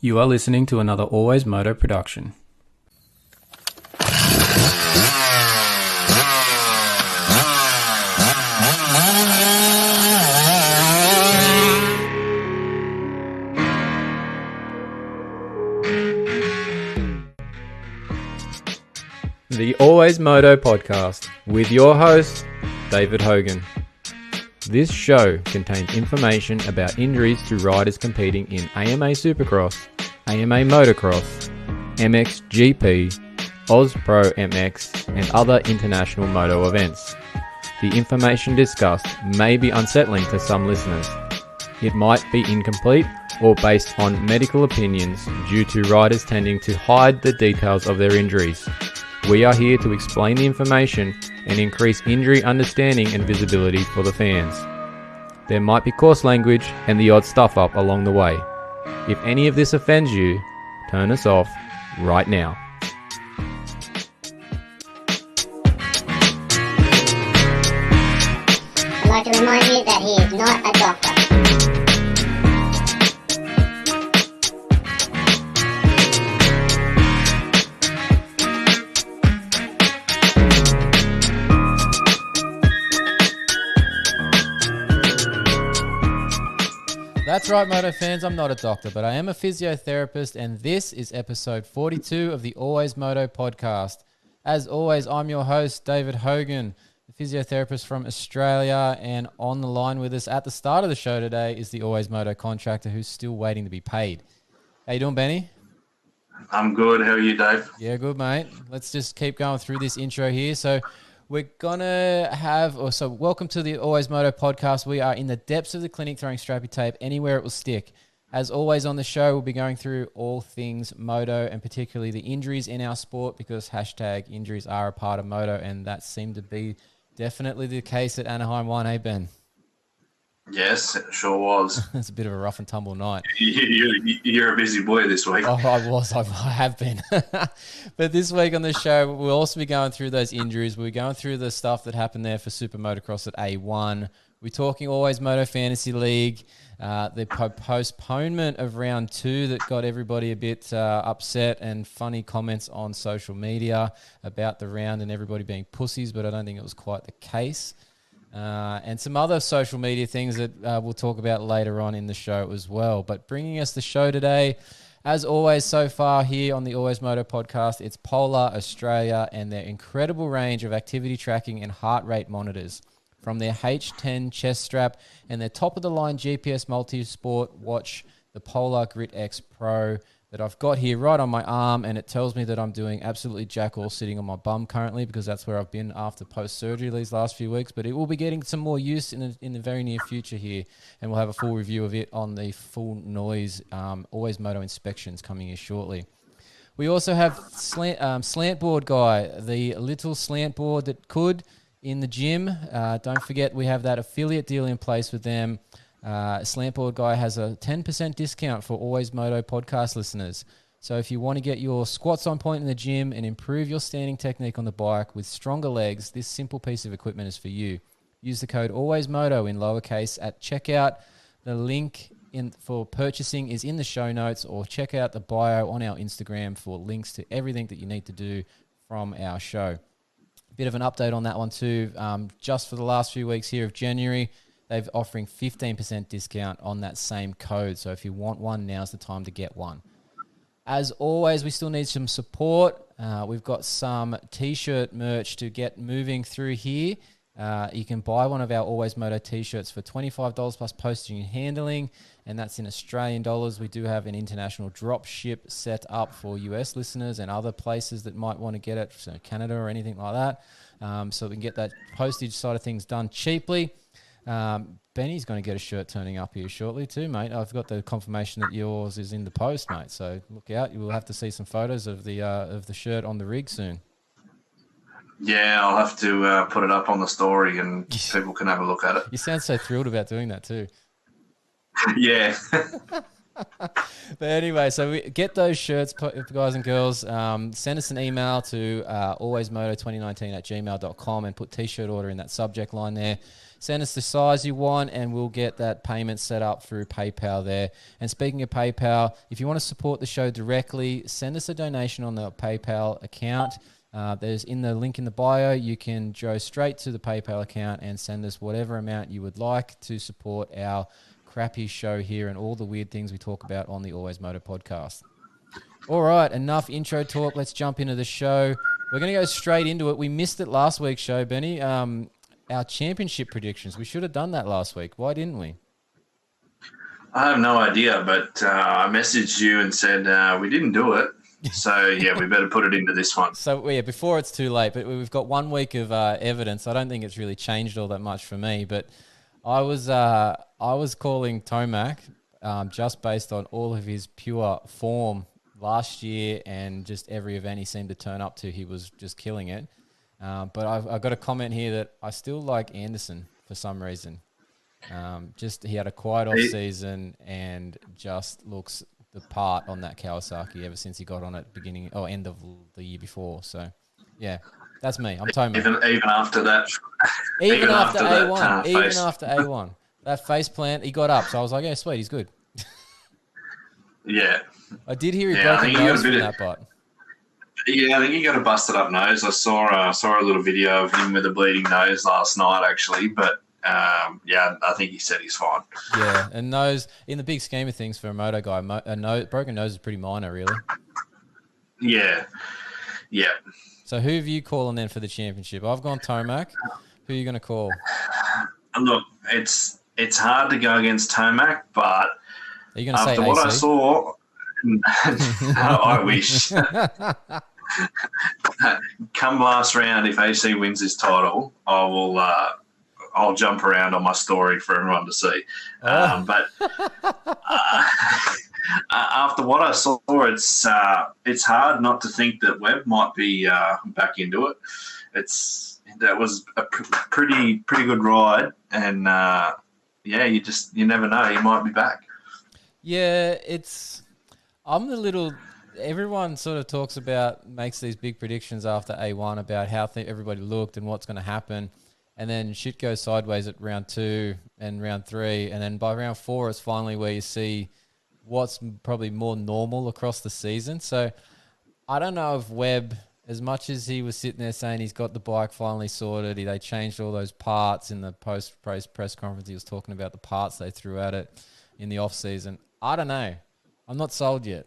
You are listening to another AlwaysMoto production. The AlwaysMoto podcast with your host, David Hogan. This show contains information about injuries to riders competing in AMA Supercross, AMA Motocross, MXGP, Oz Pro MX, and other international moto events. The information discussed may be unsettling to some listeners. It might be incomplete or based on medical opinions due to riders tending to hide the details of their injuries. We are here to explain the information and increase injury understanding and visibility for the fans. There might be coarse language and the odd stuff up along the way. If any of this offends you, turn us off right now. I'd like to remind you that he is not a doctor. That's right, Moto fans, I'm not a doctor, but I am a physiotherapist, and this is episode 42 of the AlwaysMoto podcast. As always, I'm your host, David Hogan, the physiotherapist from Australia, and on the line with us at the start of the show today is the AlwaysMoto Contractor, who's still waiting to be paid. How you doing, Benny? I'm good. How are you, Dave? Yeah, good, mate. Let's just keep going through this intro here. So we're going to have, welcome to the AlwaysMoto podcast. We are in the depths of the clinic throwing strappy tape anywhere it will stick. As always on the show, we'll be going through all things moto and particularly the injuries in our sport because hashtag injuries are a part of moto, and that seemed to be definitely the case at Anaheim 1, eh, Ben? Yes, it sure was. It's a bit of a rough and tumble night. You're a busy boy this week. Oh, I have been. But this week on the show, we'll also be going through those injuries. We'll be going through the stuff that happened there for SuperMotocross at A1. We're talking AlwaysMoto Fantasy League, the postponement of round 2 that got everybody a bit upset, and funny comments on social media about the round and everybody being pussies, but I don't think it was quite the case. And some other social media things that we'll talk about later on in the show as well. But bringing us the show today, as always so far here on the AlwaysMoto podcast, it's Polar Australia and their incredible range of activity tracking and heart rate monitors. From their H10 chest strap and their top-of-the-line GPS Multisport watch, the Polar Grit X Pro, that I've got here right on my arm, and it tells me that I'm doing absolutely jack all sitting on my bum currently because that's where I've been after post-surgery these last few weeks, but it will be getting some more use in the very near future here, and we'll have a full review of it on the full noise AlwaysMoto inspections coming here shortly. We also have Slant Board Guy, the little slant board that could in the gym. Don't forget we have that affiliate deal in place with them. Slantboard Guy has a 10% discount for AlwaysMoto podcast listeners. So if you want to get your squats on point in the gym and improve your standing technique on the bike with stronger legs, this simple piece of equipment is for you. Use the code AlwaysMoto in lowercase at checkout. The link for purchasing is in the show notes, or check out the bio on our Instagram for links to everything that you need to do from our show. Bit of an update on that one too. Just for the last few weeks here of January, they're offering 15% discount on that same code. So if you want one, now's the time to get one. As always, we still need some support. We've got some T-shirt merch to get moving through here. You can buy one of our AlwaysMoto T-shirts for $25 plus postage and handling, and that's in Australian dollars. We do have an international drop ship set up for US listeners and other places that might want to get it, so Canada or anything like that, so we can get that postage side of things done cheaply. Benny's going to get a shirt turning up here shortly too, mate. I've got the confirmation that yours is in the post, mate, so look out. You will have to see some photos of the shirt on the rig soon. Yeah, I'll have to put it up on the story and people can have a look at it. You sound so thrilled about doing that too. Yeah. But anyway, so we get those shirts, guys and girls. Send us an email to alwaysmoto2019@gmail.com and put t-shirt order in that subject line there. Send us the size you want, and we'll get that payment set up through PayPal there. And speaking of PayPal, if you want to support the show directly, send us a donation on the PayPal account. There's in the link in the bio. You can go straight to the PayPal account and send us whatever amount you would like to support our crappy show here and all the weird things we talk about on the Always Moto podcast. All right, enough intro talk. Let's jump into the show. We're going to go straight into it. We missed it last week's show, Benny. Our championship predictions. We should have done that last week. Why didn't we? I have no idea, but I messaged you and said we didn't do it. So, yeah, we better put it into this one. So, yeah, before it's too late, but we've got 1 week of evidence. I don't think it's really changed all that much for me, but I was calling Tomac just based on all of his pure form last year and just every event he seemed to turn up to, he was just killing it. But I've got a comment here that I still like Anderson for some reason. Just he had a quiet off season and just looks the part on that Kawasaki ever since he got on it end of the year before. So yeah, that's me. I'm Tomac. Even after that, even after A1, even after A1, that face plant, he got up. So I was like, yeah, sweet, he's good. Yeah, I did hear he broke a nose from that bot. Yeah, I think he got a busted up nose. I saw a little video of him with a bleeding nose last night, actually. But yeah, I think he said he's fine. Yeah, and nose in the big scheme of things for a moto guy, broken nose is pretty minor, really. Yeah. So who have you calling then for the championship? I've gone Tomac. Who are you going to call? Look, it's hard to go against Tomac, but are you going to say after AC? what I saw, I wish. Come last round, if AC wins this title, I will. I'll jump around on my story for everyone to see. But after what I saw, it's hard not to think that Webb might be back into it. That was a pretty good ride, and yeah, you never know, he might be back. Yeah, everyone sort of makes these big predictions after A1 about how everybody looked and what's going to happen. And then shit goes sideways at round 2 and round 3. And then by round 4, it's finally where you see what's probably more normal across the season. So I don't know if Webb, as much as he was sitting there saying he's got the bike finally sorted, they changed all those parts in the post-race press conference. He was talking about the parts they threw at it in the off-season. I don't know. I'm not sold yet.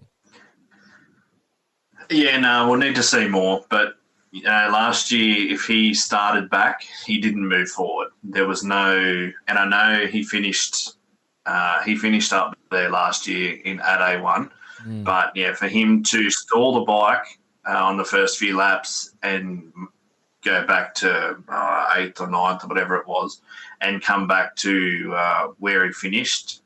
Yeah, no, we'll need to see more. But last year, if he started back, he didn't move forward. There was no, and I know he finished up there last year at A1. But yeah, for him to stall the bike on the first few laps and go back to 8th or 9th or whatever it was, and come back to where he finished,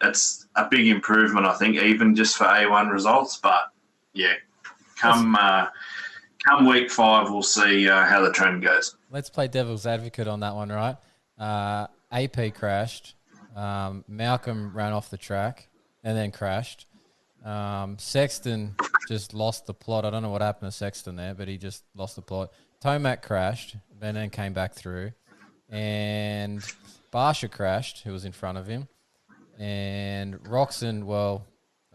that's a big improvement, I think, even just for A1 results. But yeah, come week 5, we'll see how the trend goes. Let's play devil's advocate on that one, right? AP crashed. Malcolm ran off the track and then crashed. Sexton just lost the plot. I don't know what happened to Sexton there, but he just lost the plot. Tomac crashed and then came back through. And Barsha crashed, who was in front of him. And Roxon, well,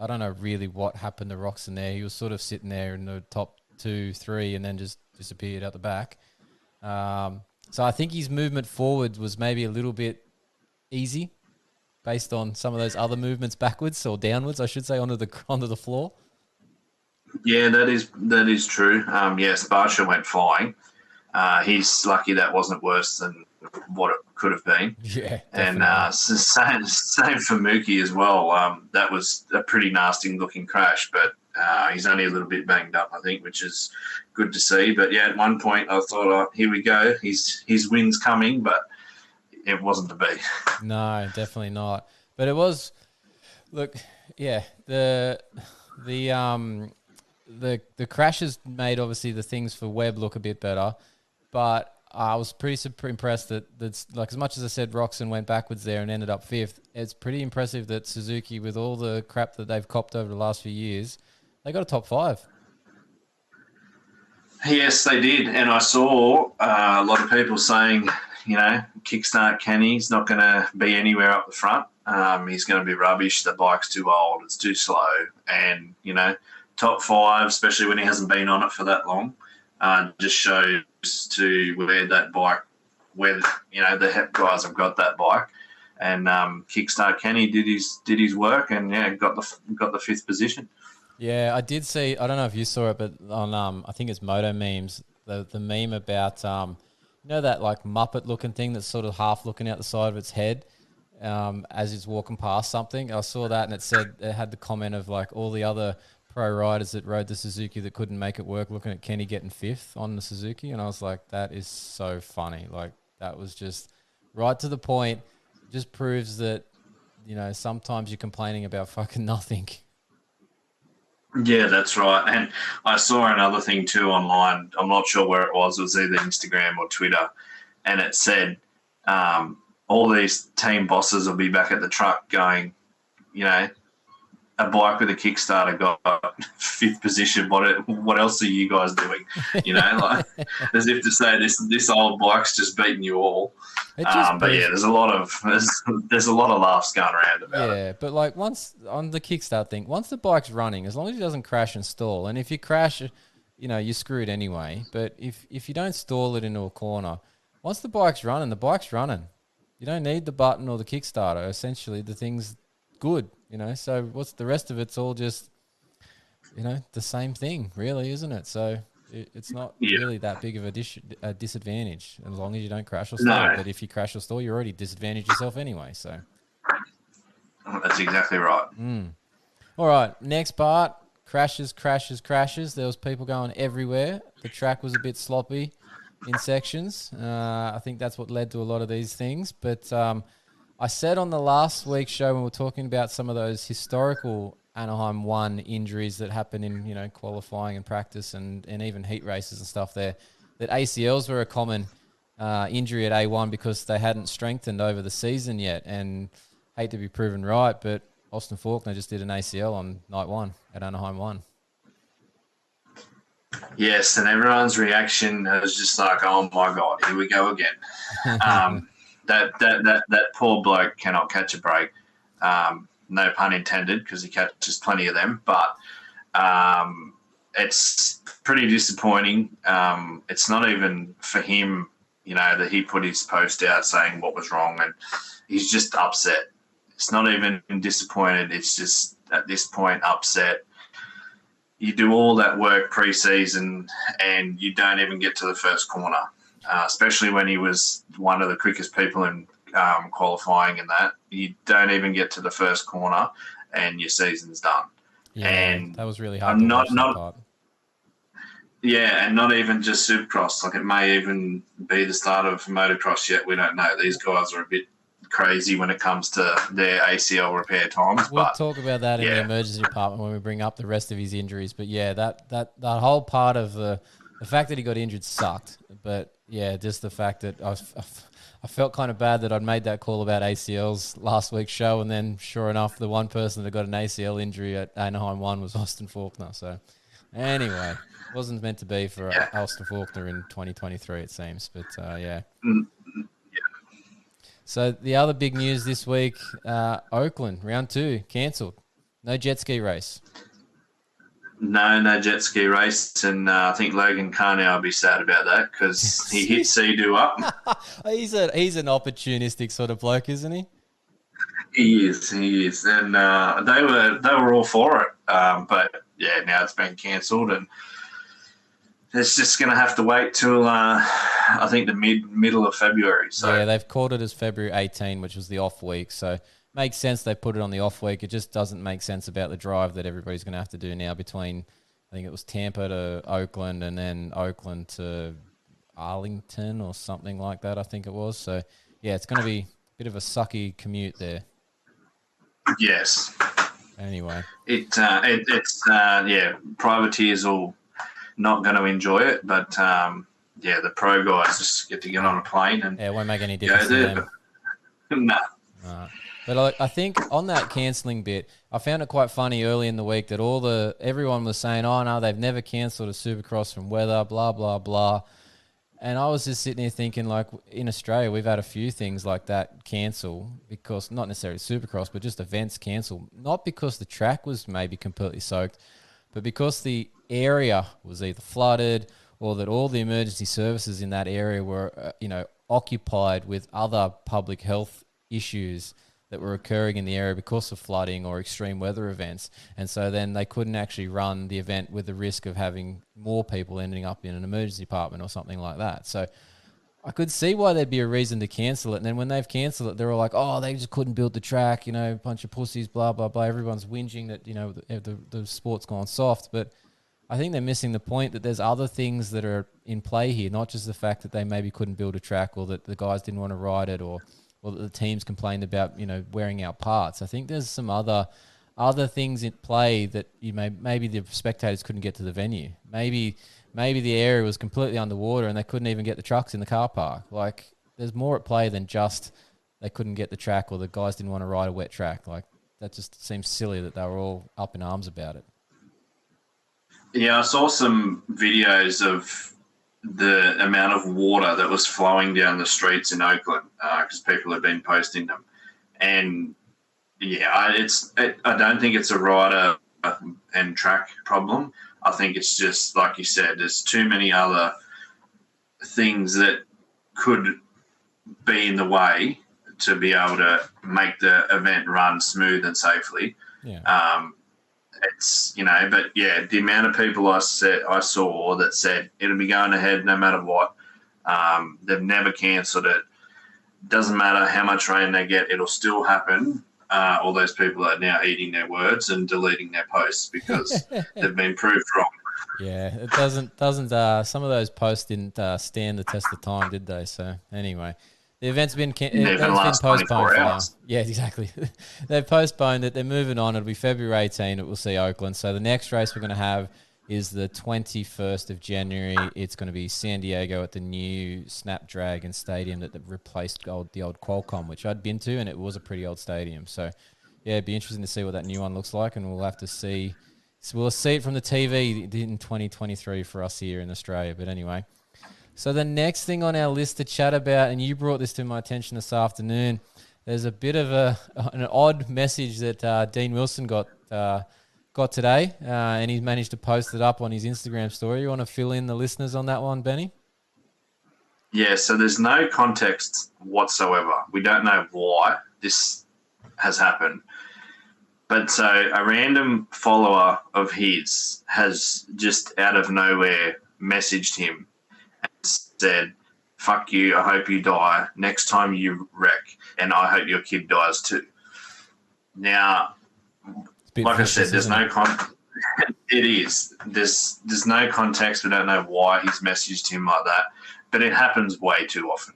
I don't know really what happened to Roxon there. He was sort of sitting there in the top 2, 3, and then just disappeared out the back. So I think his movement forward was maybe a little bit easy based on some of those other movements backwards or downwards, I should say, onto the floor. Yeah, that is true. Yes, Barsha went flying. He's lucky that wasn't worse than what it could have been. Yeah, definitely. And same for Mookie as well. That was a pretty nasty looking crash, but he's only a little bit banged up, I think, which is good to see. But yeah, at one point I thought, here we go, his win's coming, but it wasn't to be. No, definitely not. But it was. Look, yeah, the crashes made obviously the things for Webb look a bit better, but I was pretty impressed that's like, as much as I said Roxon went backwards there and ended up 5th, it's pretty impressive that Suzuki, with all the crap that they've copped over the last few years, they got a top 5. Yes, they did. And I saw a lot of people saying, kickstart Kenny's not going to be anywhere up the front. He's going to be rubbish. The bike's too old. It's too slow. And, top 5, especially when he hasn't been on it for that long, just shows to where that bike, the Hep guys have got that bike. And Kickstart Kenny did his work and, got the 5th position. Yeah, I did see. I don't know if you saw it, but on I think it's Moto Memes, the meme about that like Muppet looking thing that's sort of half looking out the side of its head as it's walking past something. I saw that and it had the comment of like all the other pro riders that rode the Suzuki that couldn't make it work, looking at Kenny getting 5th on the Suzuki, and I was like, that is so funny. Like, that was just right to the point. Just proves that sometimes you're complaining about fucking nothing. Yeah, that's right. And I saw another thing too online. I'm not sure where it was. It was either Instagram or Twitter. And it said all these team bosses will be back at the truck going, a bike with a Kickstarter got 5th position. What else are you guys doing? Like as if to say this old bike's just beating you all. But yeah, there's a lot of laughs going around about it. Yeah, but like once on the Kickstart thing, once the bike's running, as long as it doesn't crash and stall, and if you crash, you're screwed anyway. But if you don't stall it into a corner, once the bike's running, the bike's running. You don't need the button or the Kickstarter. Essentially, the thing's good. So what's the rest of it's all just, the same thing, really, isn't it? So it's not really that big of a disadvantage as long as you don't crash or stall. No. But if you crash or stall, you're already disadvantaged yourself anyway. So that's exactly right. All right, next part, crashes. There was people going everywhere. The track was a bit sloppy in sections. I think that's what led to a lot of these things. But I said on the last week's show when we were talking about some of those historical Anaheim 1 injuries that happen in, qualifying and practice and even heat races and stuff there, that ACLs were a common injury at A1 because they hadn't strengthened over the season yet. And hate to be proven right, but Austin Faulkner just did an ACL on night 1 at Anaheim 1. Yes, and everyone's reaction was just like, oh my God, here we go again. That poor bloke cannot catch a break. No pun intended, because he catches plenty of them. But it's pretty disappointing. It's not even for him, that he put his post out saying what was wrong, and he's just upset. It's not even disappointed. It's just at this point upset. You do all that work pre-season and you don't even get to the first corner. Especially when he was one of the quickest people in qualifying and that. You don't even get to the first corner and your season's done. Yeah, and that was really hard to watch that part. Yeah, and not even just Supercross. Like, it may even be the start of motocross yet. We don't know. These guys are a bit crazy when it comes to their ACL repair times. We'll talk about that in the emergency department when we bring up the rest of his injuries. But yeah, that whole part of the fact that he got injured sucked. But yeah, just the fact that I felt kind of bad that I'd made that call about ACLs last week's show, and then sure enough, the one person that got an ACL injury at Anaheim 1 was Austin Faulkner. So anyway, it wasn't meant to be for Austin Faulkner in 2023, it seems. But yeah. So the other big news this week, Oakland, round 2, cancelled. No jet ski race. No jet ski race, and I think Logan Carnow will be sad about that because he hit Sea-Doo up. He's an opportunistic sort of bloke, isn't he? He is, and they were all for it, but yeah, now it's been cancelled, and it's just going to have to wait till I think the middle of February. So yeah, they've called it as February 18, which was the off week. So makes sense they put it on the off week. It just doesn't make sense about the drive that everybody's going to have to do now between, I think it was Tampa to Oakland and then Oakland to Arlington or something like that, I think it was. So yeah, it's going to be a bit of a sucky commute there. Yes. Anyway, it's privateers will not going to enjoy it, but yeah, the pro guys just get to get on a plane and Yeah, it won't make any go difference to there. them. Nah. But I think on that cancelling bit, I found it quite funny early in the week that everyone was saying, oh, no, they've never cancelled a Supercross from weather, blah, blah, blah. And I was just sitting here thinking, like, in Australia, we've had a few things like that cancel because, not necessarily Supercross, but just events cancel. Not because the track was maybe completely soaked, but because the area was either flooded or that all the emergency services in that area were, occupied with other public health issues that were occurring in the area because of flooding or extreme weather events. And so then they couldn't actually run the event with the risk of having more people ending up in an emergency department or something like that. So I could see why there'd be a reason to cancel it. And then when they've cancelled it, they're all like, oh, they just couldn't build the track, a bunch of pussies, blah, blah, blah. Everyone's whinging that, the sport's gone soft. But I think they're missing the point that there's other things that are in play here, not just the fact that they maybe couldn't build a track or that the guys didn't want to ride it or that the teams complained about, wearing out parts. I think there's some other things in play that maybe the spectators couldn't get to the venue. Maybe the area was completely underwater and they couldn't even get the trucks in the car park. Like, there's more at play than just they couldn't get the track or the guys didn't want to ride a wet track. Like, that just seems silly that they were all up in arms about it. Yeah, I saw some videos of the amount of water that was flowing down the streets in Oakland because people have been posting them. And, yeah, I don't think it's a rider and track problem. I think it's just, like you said, there's too many other things that could be in the way to be able to make the event run smooth and safely. Yeah. But yeah, the amount of people I saw that said it'll be going ahead no matter what. They've never cancelled it. Doesn't matter how much rain they get, it'll still happen. All those people are now eating their words and deleting their posts because they've been proved wrong. Yeah, it doesn't. Some of those posts didn't stand the test of time, did they? So anyway, the event's been postponed for now. Yeah, exactly. They've postponed it. They're moving on. It'll be February 18. It will see Oakland. So the next race we're going to have is the 21st of January. It's going to be San Diego at the new Snapdragon Stadium that replaced the old Qualcomm, which I'd been to, and it was a pretty old stadium. So yeah, it'd be interesting to see what that new one looks like, and we'll have to see. So we'll see it from the TV in 2023 for us here in Australia. But anyway. So the next thing on our list to chat about, and you brought this to my attention this afternoon, there's a bit of an odd message that Dean Wilson got today, and he's managed to post it up on his Instagram story. You want to fill in the listeners on that one, Benny? Yeah, so there's no context whatsoever. We don't know why this has happened. But so a random follower of his has just out of nowhere messaged him and said, fuck you, I hope you die next time you wreck, and I hope your kid dies too. Now, like I said, there's no it is. There's no context. We don't know why he's messaged him like that, but it happens way too often.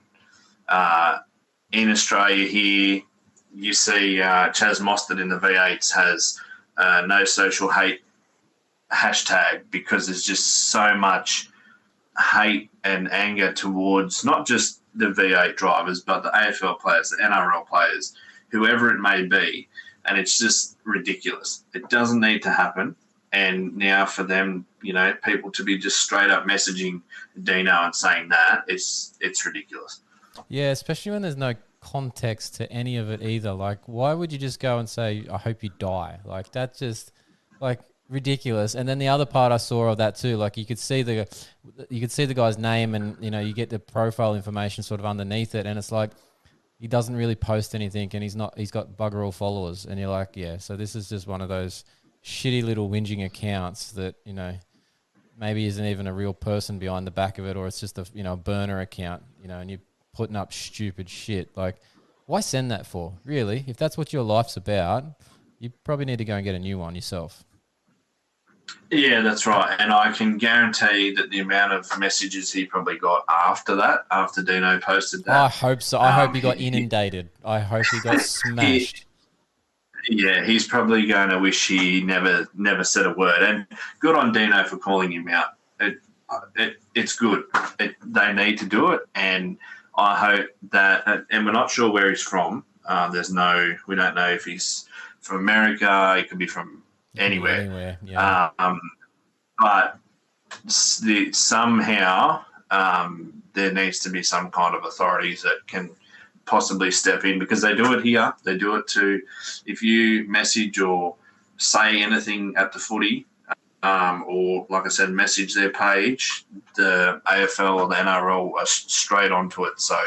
In Australia here, you see Chaz Mostert in the V8s has no social hate hashtag because there's just so much hate and anger towards not just the V8 drivers, but the AFL players, the NRL players, whoever it may be. And it's just ridiculous. It doesn't need to happen. And now for them, people to be just straight up messaging Dino and saying that, it's ridiculous. Yeah, especially when there's no context to any of it either. Like, why would you just go and say, I hope you die? Like, that's just, like, ridiculous. And then the other part I saw of that too, like, you could see the guy's name and, you get the profile information sort of underneath it. And it's like, he doesn't really post anything and he's got bugger all followers. And you're like, yeah, so this is just one of those shitty little whinging accounts that, maybe isn't even a real person behind the back of it, or it's just a burner account, and you're putting up stupid shit. Like, why send that for? Really? If that's what your life's about, you probably need to go and get a new one yourself. Yeah, that's right. And I can guarantee that the amount of messages he probably got after Dino posted that. I hope so. I hope he got inundated. I hope he got smashed. He's probably going to wish he never said a word. And good on Dino for calling him out. it's good. They need to do it, and I hope that. And we're not sure where he's from. We don't know if he's from America. He could be from anywhere. Anywhere, yeah. But somehow there needs to be some kind of authorities that can possibly step in, because they do it here. They do it too. If you message or say anything at the footy, or like I said, message their page, the AFL or the NRL are straight onto it. So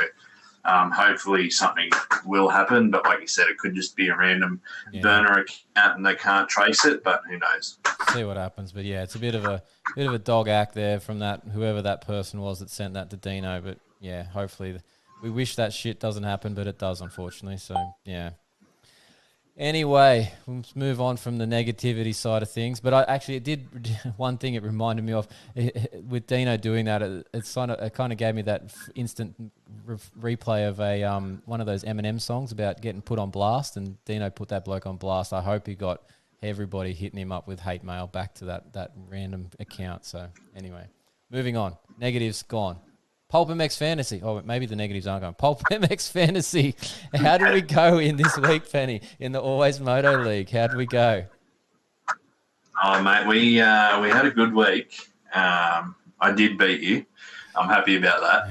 hopefully something will happen. But like you said, it could just be a random burner account and they can't trace it. But who knows? See what happens. But yeah, it's a bit of a dog act there from that whoever that person was that sent that to Dino. But yeah, hopefully we wish that shit doesn't happen, but it does, unfortunately. So yeah. Anyway, let's move on from the negativity side of things. But it did one thing it reminded me of with Dino doing that. It kind of gave me that instant replay of a one of those Eminem songs about getting put on blast, and Dino put that bloke on blast. I hope he got everybody hitting him up with hate mail back to that random account. So anyway, moving on. Negatives gone. Pulp MX Fantasy. Oh, maybe the negatives aren't going. Pulp MX Fantasy. How did we go in this week, Penny, in the AlwaysMoto League? How did we go? Oh, mate, we had a good week. I did beat you. I'm happy about that.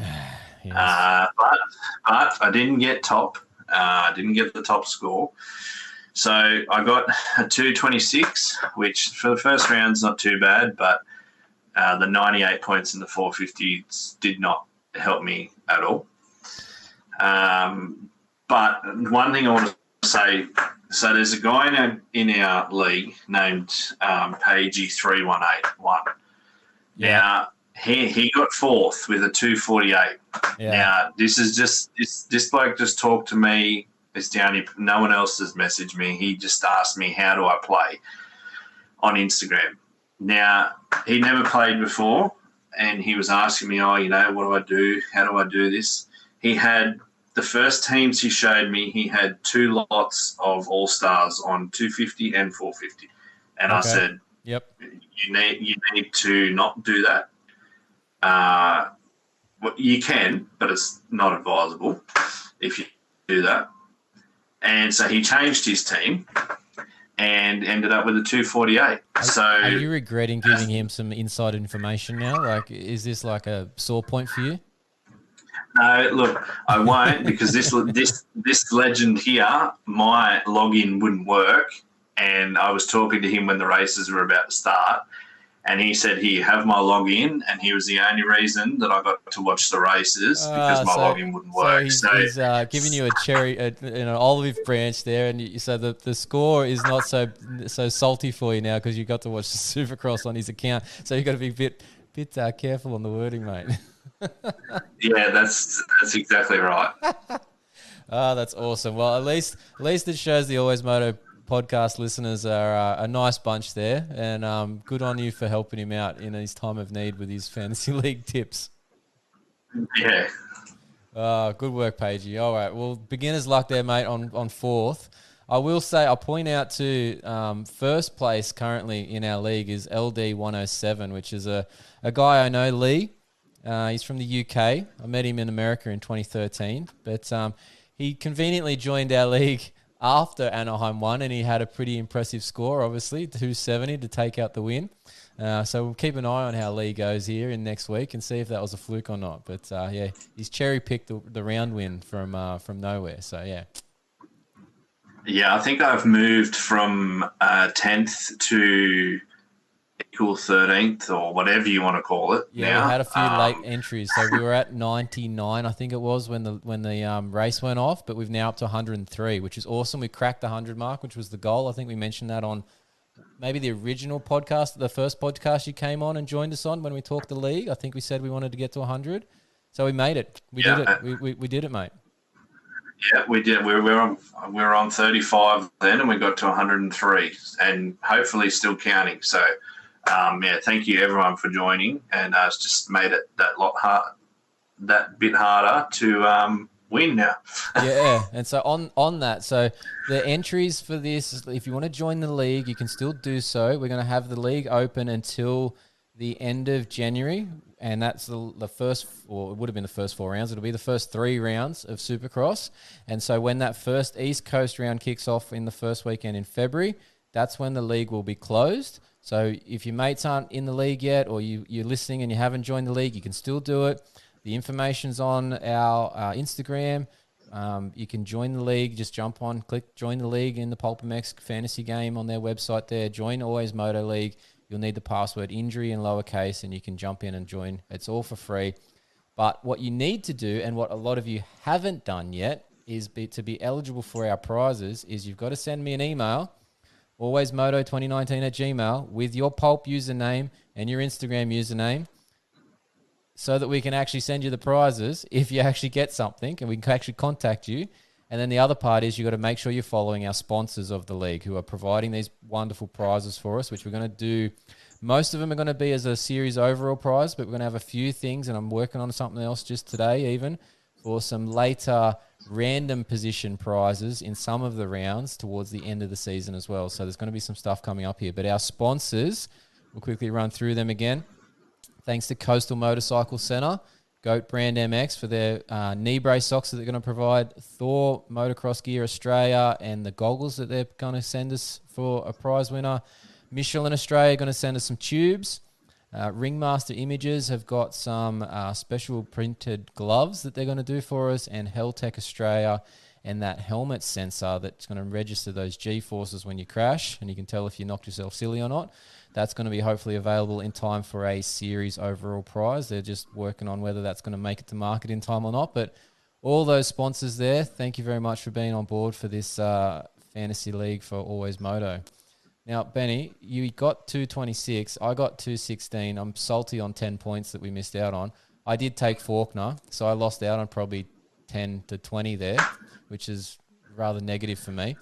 Yes. But I didn't get top. I didn't get the top score. So I got a 226, which for the first round's not too bad, but the 98 points in the 450s did not help me at all. But one thing I want to say, so there's a guy in our league named Pagey3181. Yeah. Now, he got fourth with a 248. Yeah. Now, this bloke just talked to me. No one else has messaged me. He just asked me, how do I play on Instagram? Now, he never played before, and he was asking me, what do I do? How do I do this? He had the first teams he showed me, he had 2 lots of All-Stars on 250 and 450. And I said, yep, you need to not do that. You can, but it's not advisable if you do that. And so he changed his team and ended up with a 248. Are you regretting giving him some inside information now? Like, is this like a sore point for you? No, look, I won't, because this legend here, my login wouldn't work, and I was talking to him when the races were about to start, and he said, "Here, have my login," and he was the only reason that I got to watch the races because my login wouldn't work. So he's giving you a cherry, an olive branch there, and so the score is not so salty for you now because you got to watch the Supercross on his account. So you got to be a bit careful on the wording, mate. Yeah, that's exactly right. That's awesome. Well, at least it shows the AlwaysMoto podcast listeners are a nice bunch there, and good on you for helping him out in his time of need with his fantasy league tips. Yeah. Good work, Pagey. All right, well, beginner's luck there, mate, on fourth. I will say, I'll point out to first place currently in our league is LD107, which is a guy I know, Lee. He's from the UK. I met him in America in 2013, but he conveniently joined our league after Anaheim won, and he had a pretty impressive score, obviously, 270 to take out the win. So we'll keep an eye on how Lee goes here in next week and see if that was a fluke or not. But yeah, he's cherry-picked the round win from nowhere. So yeah. Yeah, I think I've moved from 10th to equal 13th or whatever you want to call it. Yeah, now. We had a few late entries. So we were at 99, I think it was, when the race went off, but we've now up to 103, which is awesome. We cracked the 100 mark, which was the goal. I think we mentioned that on maybe the original podcast, the first podcast you came on and joined us on when we talked the league. I think we said we wanted to get to 100. So we made it. We did it. We did it, mate. Yeah, we did. We were on 35 then, and we got to 103, and hopefully still counting. So, yeah, thank you everyone for joining, and it's just made it that bit harder to win now. Yeah, and so on that, so the entries for this, if you want to join the league, you can still do so. We're going to have the league open until the end of January, and that's the first, or it would have been the first 4 rounds. It'll be the first 3 rounds of Supercross. And so when that first East Coast round kicks off in the first weekend in February, that's when the league will be closed. So if your mates aren't in the league yet, or you're listening and you haven't joined the league, you can still do it. The information's on our Instagram. You can join the league. Just jump on, click join the league in the Pulpamex fantasy game on their website there. Join AlwaysMoto League. You'll need the password injury in lowercase, and you can jump in and join. It's all for free. But what you need to do, and what a lot of you haven't done yet, is to be eligible for our prizes, is you've got to send me an email, alwaysmoto2019@gmail, with your Pulp username and your Instagram username, so that we can actually send you the prizes if you actually get something, and we can actually contact you. And then the other part is you've got to make sure you're following our sponsors of the league, who are providing these wonderful prizes for us, which we're going to do. Most of them are going to be as a series overall prize, but we're going to have a few things, and I'm working on something else just today even, for some later random position prizes in some of the rounds towards the end of the season as well. So there's going to be some stuff coming up here. But our sponsors, we'll quickly run through them again. Thanks to Coastal Motorcycle Centre, Goat Brand MX for their knee brace socks that they're going to provide, Thor Motocross Gear Australia, and the goggles that they're going to send us for a prize winner. Michelin Australia going to send us some tubes. Ringmaster Images have got some special printed gloves that they're going to do for us, and Helltech Australia and that helmet sensor that's going to register those G-forces when you crash, and you can tell if you knocked yourself silly or not. That's going to be hopefully available in time for a series overall prize. They're just working on whether that's going to make it to market in time or not. But all those sponsors there, thank you very much for being on board for this fantasy league for Always Moto. Now, Benny, you got 226. I got 216. I'm salty on 10 points that we missed out on. I did take Faulkner, so I lost out on probably 10 to 20 there, which is rather negative for me.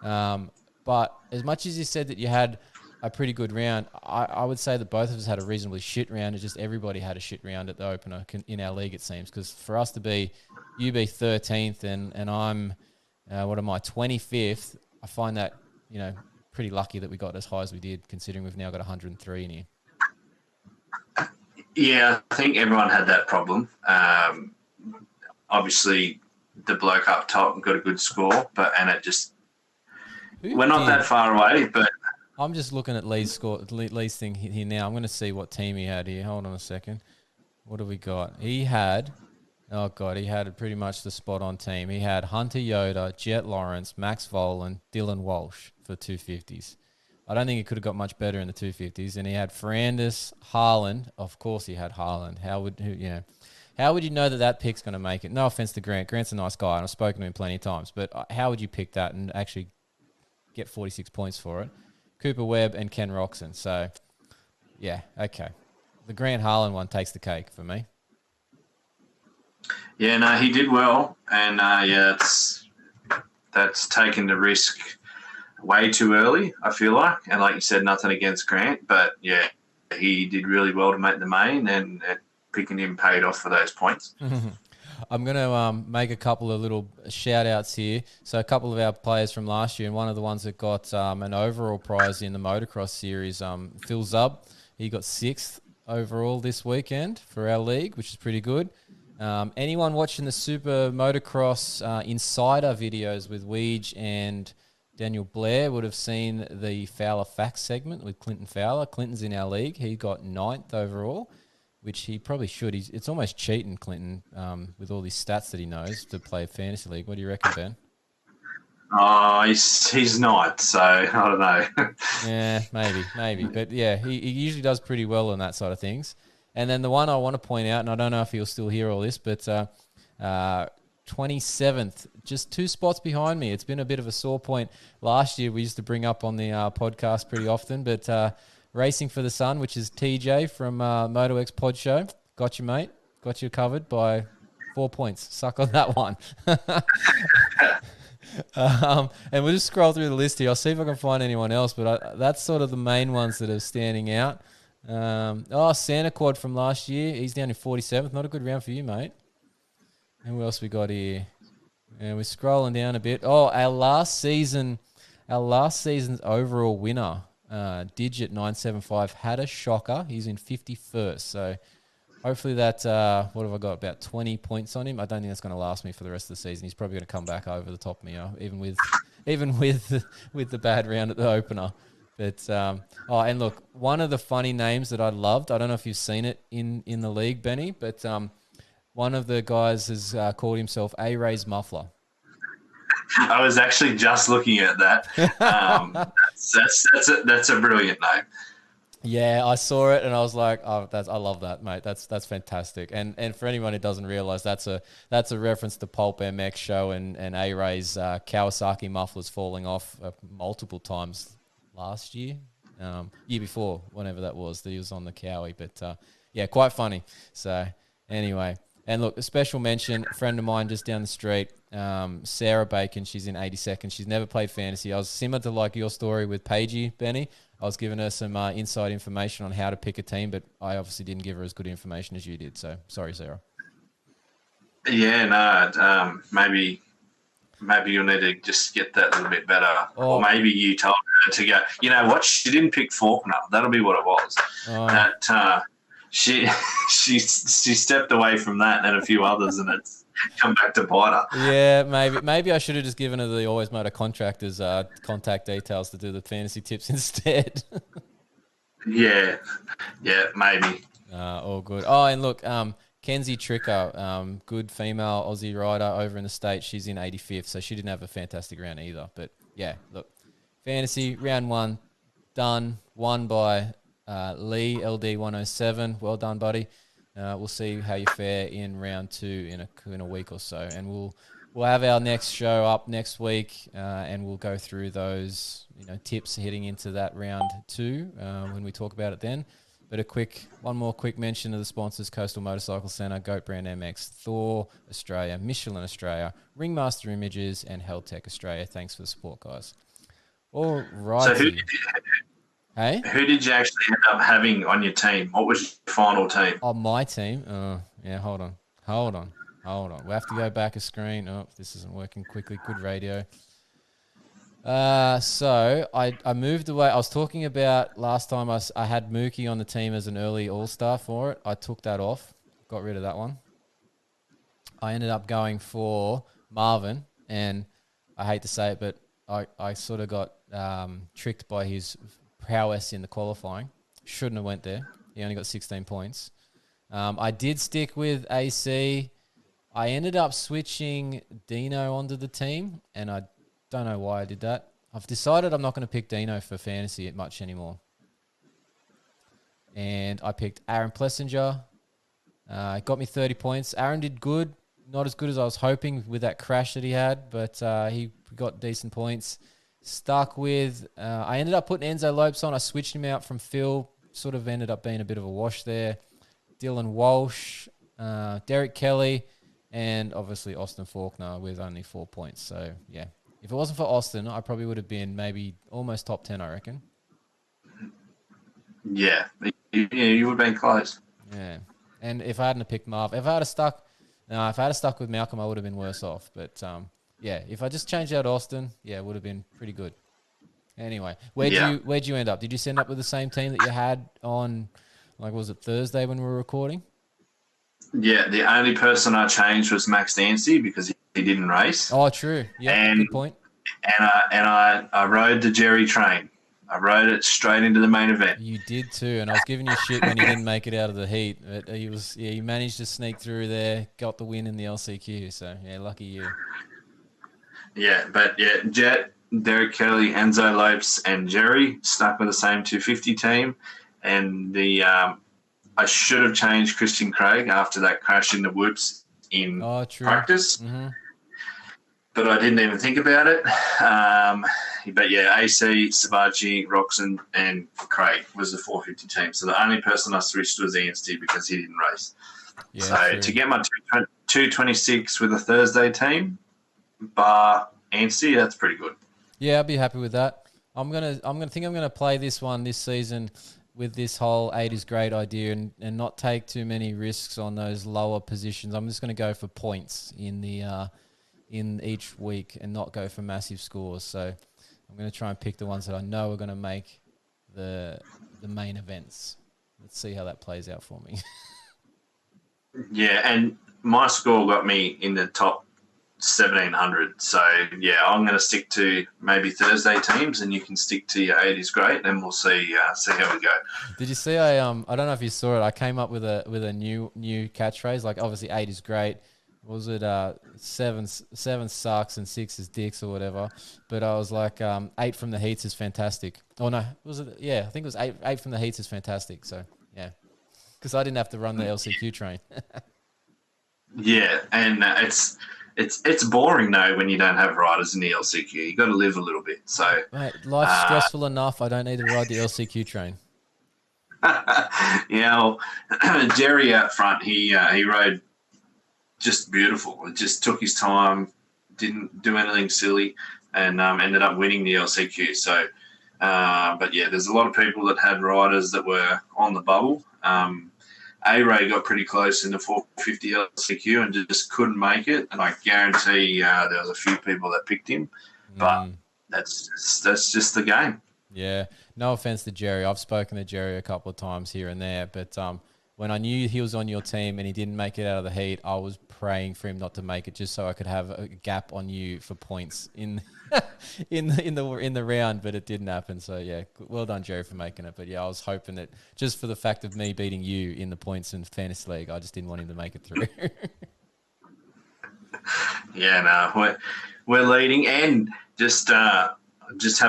But as much as you said that you had a pretty good round, I would say that both of us had a reasonably shit round. It's just everybody had a shit round at the opener in our league, it seems. Because for us to be, you be 13th and I'm, 25th, I find that, pretty lucky that we got as high as we did, considering we've now got 103 in here. Yeah, I think everyone had that problem. Obviously, the bloke up top got a good score, we're not that far away, but... I'm just looking at Lee's thing here now. I'm going to see what team he had here. Hold on a second. What have we got? He had pretty much the spot-on team. He had Hunter Yoda, Jet Lawrence, Max Volan, Dylan Walsh for 250s. I don't think he could have got much better in the 250s. And he had Ferrandis, Haaland. Of course he had Haaland. How would you know that pick's going to make it? No offense to Grant. Grant's a nice guy, and I've spoken to him plenty of times. But how would you pick that and actually get 46 points for it? Cooper Webb and Ken Roxon. So, yeah, okay. The Grant Haaland one takes the cake for me. Yeah, no, he did well. And, that's taken the risk way too early, I feel like. And like you said, nothing against Grant. But, yeah, he did really well to make the main, and picking him paid off for those points. I'm going to make a couple of little shout-outs here. So a couple of our players from last year, and one of the ones that got an overall prize in the motocross series, Phil Zub. He got 6th overall this weekend for our league, which is pretty good. Anyone watching the Super Motocross Insider videos with Weege and Daniel Blair would have seen the Fowler Facts segment with Clinton Fowler. Clinton's in our league. He got 9th overall, which he probably should. It's almost cheating, Clinton, with all these stats that he knows to play a fantasy league. What do you reckon, Ben? Oh, he's not, so I don't know. Yeah, maybe. But, yeah, he usually does pretty well on that side of things. And then the one I want to point out, and I don't know if he'll still hear all this, but 27th, just 2 spots behind me. It's been a bit of a sore point. Last year we used to bring up on the podcast pretty often, but... Racing for the Sun, which is TJ from MotoX Pod Show. Got you, mate. Got you covered by 4 points. Suck on that one. And we'll just scroll through the list here. I'll see if I can find anyone else, but that's sort of the main ones that are standing out. Santa Quad from last year. He's down in 47th. Not a good round for you, mate. And who else we got here? And we're scrolling down a bit. Oh, our last season's overall winner. Digit 975 had a shocker. He's in 51st. So hopefully that, what have I got, about 20 points on him? I don't think that's going to last me for the rest of the season. He's probably going to come back over the top of me, even with the bad round at the opener. But, and look, one of the funny names that I loved, I don't know if you've seen it in the league, Benny, but one of the guys has called himself A-Ray's Muffler. I was actually just looking at that. That's a brilliant name. Yeah, I saw it and I was like, "Oh, I love that, mate. That's fantastic." And for anyone who doesn't realize, that's a reference to Pulp MX show and A-Ray's Kawasaki mufflers falling off multiple times last year, year before, whenever that was, that he was on the Cowie. But yeah, quite funny. So anyway. And look, a special mention, a friend of mine just down the street, Sarah Bacon, she's in 82nd. She's never played fantasy. I was similar to like your story with Paigey, Benny. I was giving her some inside information on how to pick a team, but I obviously didn't give her as good information as you did. So sorry, Sarah. Yeah, no, maybe you'll need to just get that a little bit better. Oh. Or maybe you told her to go, you know what, she didn't pick Faulkner. That'll be what it was. Oh. That she stepped away from that and a few others, and it's come back to bite her. Yeah, maybe I should have just given her the AlwaysMoto Contractor's contact details to do the fantasy tips instead. Yeah, maybe. All good. Oh, and look, Kenzie Tricker, good female Aussie rider over in the States. She's in 85th, so she didn't have a fantastic round either. But yeah, look, fantasy round 1 done, won by Lee LD 107. Well done, buddy. We'll see how you fare in round 2 in a week or so, and we'll have our next show up next week, and we'll go through those tips heading into that round 2 when we talk about it then. But one more quick mention of the sponsors: Coastal Motorcycle Centre, Goat Brand MX, Thor Australia, Michelin Australia, Ringmaster Images, and Helltech Australia. Thanks for the support, guys. All right. So Hey? Who did you actually end up having on your team? What was your final team? On my team? Yeah, hold on. We have to go back a screen. Oh, this isn't working quickly. Good radio. So I moved away. I was talking about last time I had Mookie on the team as an early all-star for it. I took that off. Got rid of that one. I ended up going for Marvin, and I hate to say it, but I sort of got tricked by his prowess in the qualifying. Shouldn't have went there. He only got 16 points. I did stick with AC. I ended up switching Dino onto the team, and I don't know why I did that. I've decided I'm not going to pick Dino for fantasy much anymore. And I picked Aaron Plessinger. Got me 30 points. Aaron did good. Not as good as I was hoping with that crash that he had, but he got decent points. Stuck with, I ended up putting Enzo Lopes on. I switched him out from Phil. Sort of ended up being a bit of a wash there. Dylan Walsh, Derek Kelly, and obviously Austin Faulkner with only 4 points. So, yeah. If it wasn't for Austin, I probably would have been maybe almost top 10, I reckon. Yeah, you would have been close. Yeah. And if I hadn't picked Marv, if I had stuck with Malcolm, I would have been worse off. But, yeah, if I just changed out Austin, yeah, it would have been pretty good. Anyway, where'd you end up? Did you end up with the same team that you had on, like, was it Thursday when we were recording? Yeah, the only person I changed was Max Dancy because he didn't race. Oh, true. Yeah, good point. And I rode the Jerry train. I rode it straight into the main event. You did too, and I was giving you shit when he didn't make it out of the heat. But he managed to sneak through there, got the win in the LCQ. So yeah, lucky you. Yeah, but yeah, Jet, Derek Kelly, Enzo Lopes, and Jerry stuck with the same 250 team, and I should have changed Christian Craig after that crash in the whoops in practice. Mm-hmm. But I didn't even think about it. But yeah, AC, Sabachi, Roxon, and Craig was the 450 team. So the only person I switched was ENST because he didn't race. Yeah, so to get my 226 with a Thursday team, bar ENST, that's pretty good. Yeah, I'll be happy with that. I'm gonna play this one this season with this whole 8 is great idea and not take too many risks on those lower positions. I'm just gonna go for points in the in each week and not go for massive scores. So I'm going to try and pick the ones that I know are going to make the main events. Let's see how that plays out for me. Yeah, and my score got me in the top 1,700. So, yeah, I'm going to stick to maybe Thursday teams, and you can stick to your 8 is great, and we'll see how we go. Did you see? I don't know if you saw it. I came up with a new catchphrase. Like obviously 8 is great. What was it 7 sucks and 6 is dicks or whatever? But I was like 8 from the heats is fantastic. Oh no, was it? Yeah, I think it was 8 from the heats is fantastic. So yeah, because I didn't have to run the LCQ train. Yeah, and it's boring though when you don't have riders in the LCQ. You got to live a little bit. So, Mate, life's stressful enough. I don't need to ride the LCQ train. yeah, well, Jerry out front, he rode just beautiful. It just took his time, didn't do anything silly, and ended up winning the LCQ. So, but yeah, there's a lot of people that had riders that were on the bubble. A-Ray got pretty close in the 450 LCQ and just couldn't make it. And I guarantee there was a few people that picked him, but that's just the game. Yeah, no offense to Jerry. I've spoken to Jerry a couple of times here and there, but when I knew he was on your team and he didn't make it out of the heat, I was praying for him not to make it, just so I could have a gap on you for points in in the round. But it didn't happen. So yeah, well done, Jerry, for making it. But yeah, I was hoping that just for the fact of me beating you in the points in Fantasy League, I just didn't want him to make it through. Yeah, no, we're leading, and just have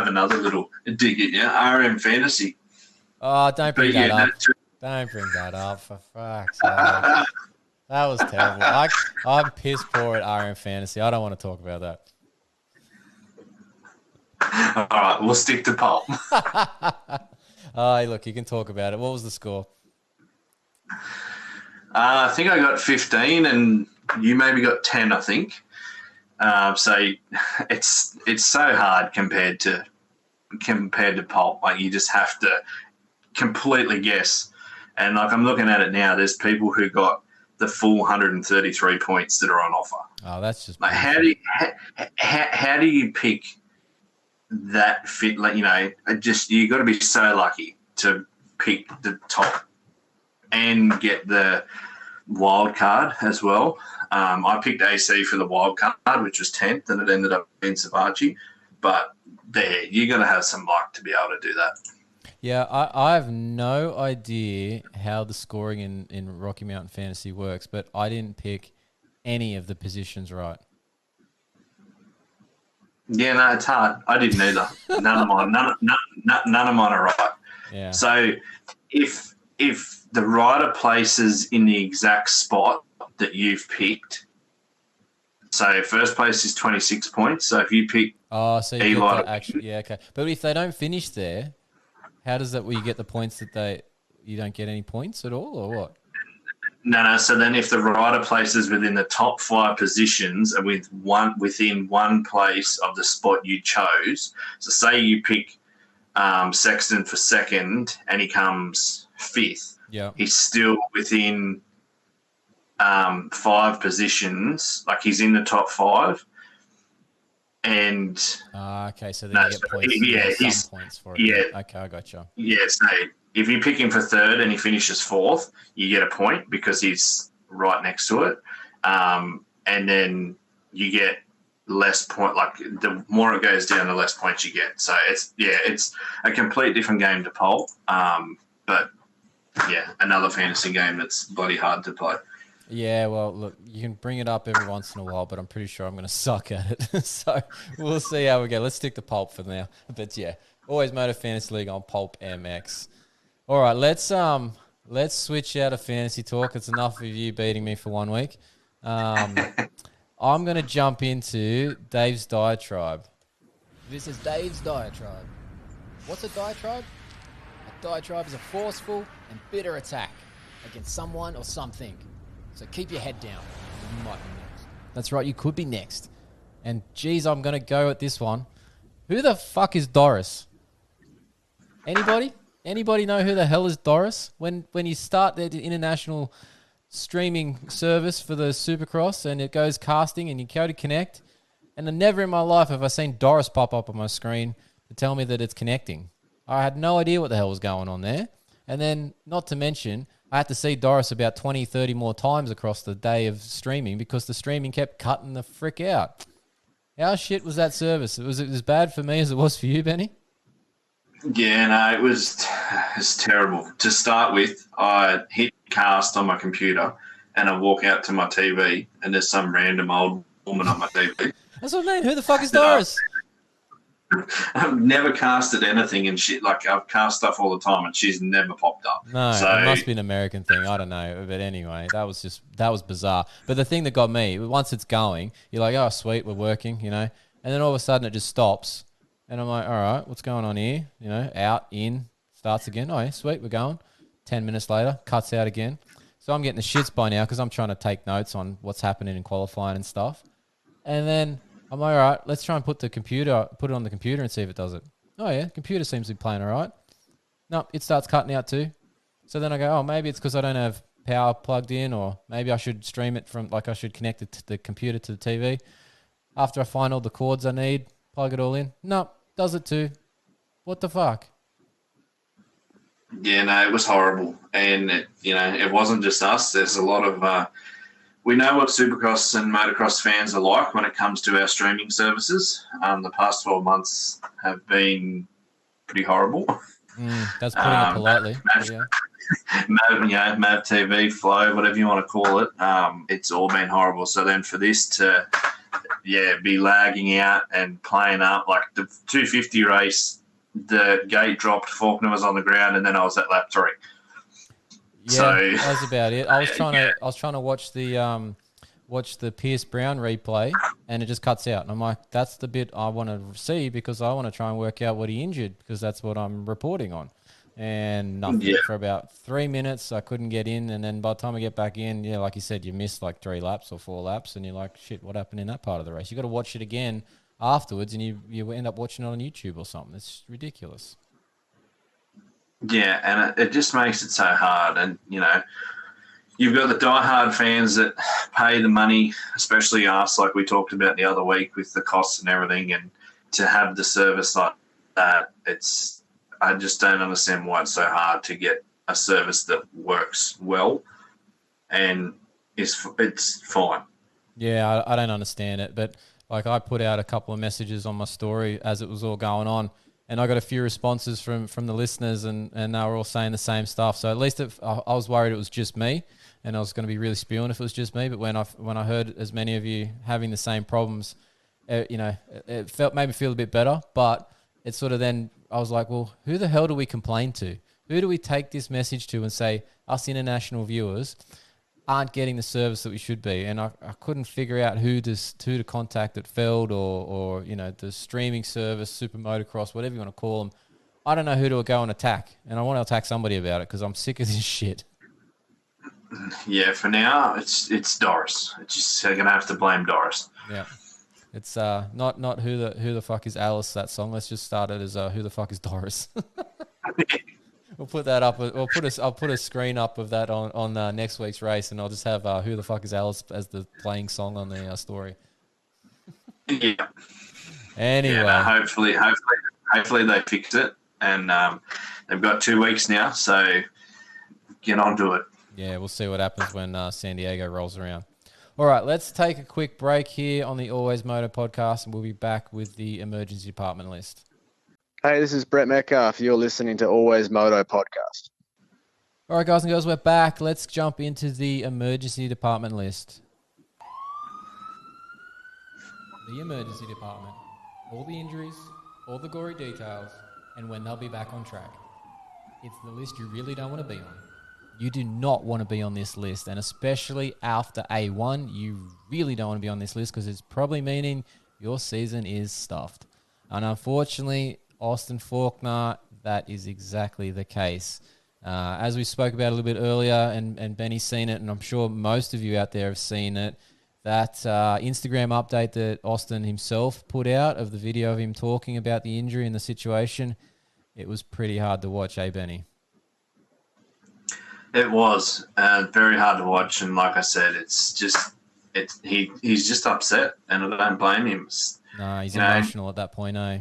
another little dig at you. RM Fantasy. Oh, don't bring that up. Don't bring that up, for fuck's sake. That was terrible. I'm piss poor at RM Fantasy. I don't want to talk about that. All right, we'll stick to pulp. Oh, look, you can talk about it. What was the score? I think I got 15, and you maybe got 10, I think. So it's so hard compared to pulp. Like, you just have to completely guess. And like, I'm looking at it now, there's people who got the full 133 points that are on offer. Oh, that's just like, how do you pick that fit? Like, you know, you got to be so lucky to pick the top and get the wild card as well. I picked AC for the wild card, which was 10th, and it ended up being Savachi. But there, you got to have some luck to be able to do that. Yeah, I have no idea how the scoring in Rocky Mountain Fantasy works, but I didn't pick any of the positions right. Yeah, no, it's hard. I didn't either. None of mine are right. Yeah. So if the rider places in the exact spot that you've picked, so first place is 26 points. So if you pick so you get that actually, yeah, okay. But if they don't finish there, how does that? Will you get the points that you don't get any points at all, or what? No. So then, if the rider places within the top 5 positions and within one place of the spot you chose, so say you pick Sexton for second and he comes 5th, yeah, he's still within 5 positions. Like, he's in the top 5. And okay, so then you get points. Yeah, some points for it. Yeah, okay, I gotcha. Yeah, so if you pick him for 3rd and he finishes 4th, you get a point because he's right next to it, and then you get less point. Like, the more it goes down, the less points you get. So it's a complete different game to pole. But yeah, another fantasy game that's bloody hard to play. Yeah, well, look, you can bring it up every once in a while, but I'm pretty sure I'm going to suck at it. So we'll see how we go. Let's stick to Pulp for now. But yeah, AlwaysMoto Fantasy League on Pulp MX. All right, let's switch out of fantasy talk. It's enough of you beating me for 1 week. I'm going to jump into Dave's Diatribe. This is Dave's Diatribe. What's a diatribe? A diatribe is a forceful and bitter attack against someone or something. So keep your head down. You might be next. That's right, you could be next. And geez, I'm going to go at this one. Who the fuck is Doris? Anybody? Anybody know who the hell is Doris? When you start the international streaming service for the Supercross and it goes casting and you go to connect, and never in my life have I seen Doris pop up on my screen to tell me that it's connecting. I had no idea what the hell was going on there. And then, not to mention, I had to see Doris about 20, 30 more times across the day of streaming because the streaming kept cutting the frick out. How shit was that service? Was it as bad for me as it was for you, Benny? Yeah, no, it was terrible. To start with, I hit cast on my computer and I walk out to my TV and there's some random old woman on my TV. That's what I mean. Who the fuck is Doris? I've never casted anything and shit. Like, I've cast stuff all the time and she's never popped up. No, so, it must be an American thing. I don't know. But anyway, that was bizarre. But the thing that got me, once it's going, you're like, oh, sweet, we're working, you know. And then all of a sudden it just stops. And I'm like, all right, what's going on here? You know, out, in, starts again. Oh, yeah, sweet, we're going. 10 minutes later, cuts out again. So I'm getting the shits by now because I'm trying to take notes on what's happening in qualifying and stuff. And then I'm like, all right, let's try and put it on the computer and see if it does it. Oh, yeah, computer seems to be playing all right. No, it starts cutting out too. So then I go, oh, maybe it's because I don't have power plugged in, or maybe I should stream it from, like I should connect it to the computer to the TV. After I find all the cords I need, plug it all in. No, does it too. What the fuck? Yeah, no, it was horrible. And, it wasn't just us. There's a lot of we know what Supercross and motocross fans are like when it comes to our streaming services. The past 12 months have been pretty horrible. That's putting it politely. Mav TV, Flow, whatever you want to call it, it's all been horrible. So then for this to, be lagging out and playing up, like the 250 race, the gate dropped, Faulkner was on the ground, and then I was at lap 3. Yeah, that was about it. I was trying to watch the Pierce Brown replay, and it just cuts out. And I'm like, that's the bit I want to see because I want to try and work out what he injured because that's what I'm reporting on. And nothing for about 3 minutes. I couldn't get in, and then by the time I get back in, like you said, you missed like 3 laps or 4 laps, and you're like, shit, what happened in that part of the race? You got to watch it again afterwards, and you end up watching it on YouTube or something. It's ridiculous. Yeah, and it just makes it so hard. And, you've got the diehard fans that pay the money, especially us, like we talked about the other week with the costs and everything, and to have the service like that, I just don't understand why it's so hard to get a service that works well and it's fine. Yeah, I don't understand it, but like I put out a couple of messages on my story as it was all going on, and I got a few responses from the listeners, and they were all saying the same stuff. So at least I was worried it was just me, and I was going to be really spewing if it was just me. But when I heard as many of you having the same problems, it made me feel a bit better. But it sort of then I was like, well, who the hell do we complain to? Who do we take this message to and say us international viewers aren't getting the service that we should be? And I couldn't figure out who to contact at Feld or the streaming service, SuperMotocross, whatever you want to call them. I don't know who to go and attack, and I want to attack somebody about it because I'm sick of this shit. Yeah, for now it's Doris. It's just they're gonna have to blame Doris. Yeah, it's not who the fuck is Alice, that song. Let's just start it as who the fuck is Doris. We'll put that up. I'll put a screen up of that on next week's race, and I'll just have who the fuck is Alice as the playing song on the story. Yeah. Anyway, hopefully they fix it, and they've got 2 weeks now, so get onto it. Yeah, we'll see what happens when San Diego rolls around. All right, let's take a quick break here on the Always Moto podcast, and we'll be back with the emergency department list. Hey, this is Brett Metcalf. You're listening to Always Moto Podcast. All right, guys and girls, we're back. Let's jump into the emergency department list. The emergency department. All the injuries, all the gory details, and when they'll be back on track. It's the list you really don't want to be on. You do not want to be on this list, and especially after A1, you really don't want to be on this list because it's probably meaning your season is stuffed. And unfortunately, Austin Faulkner, that is exactly the case. As we spoke about a little bit earlier, and Benny's seen it, and I'm sure most of you out there have seen it, that Instagram update that Austin himself put out of the video of him talking about the injury and the situation, it was pretty hard to watch, Benny? It was very hard to watch, and like I said, he's just upset, and I don't blame him. No, he's emotional at that point, eh?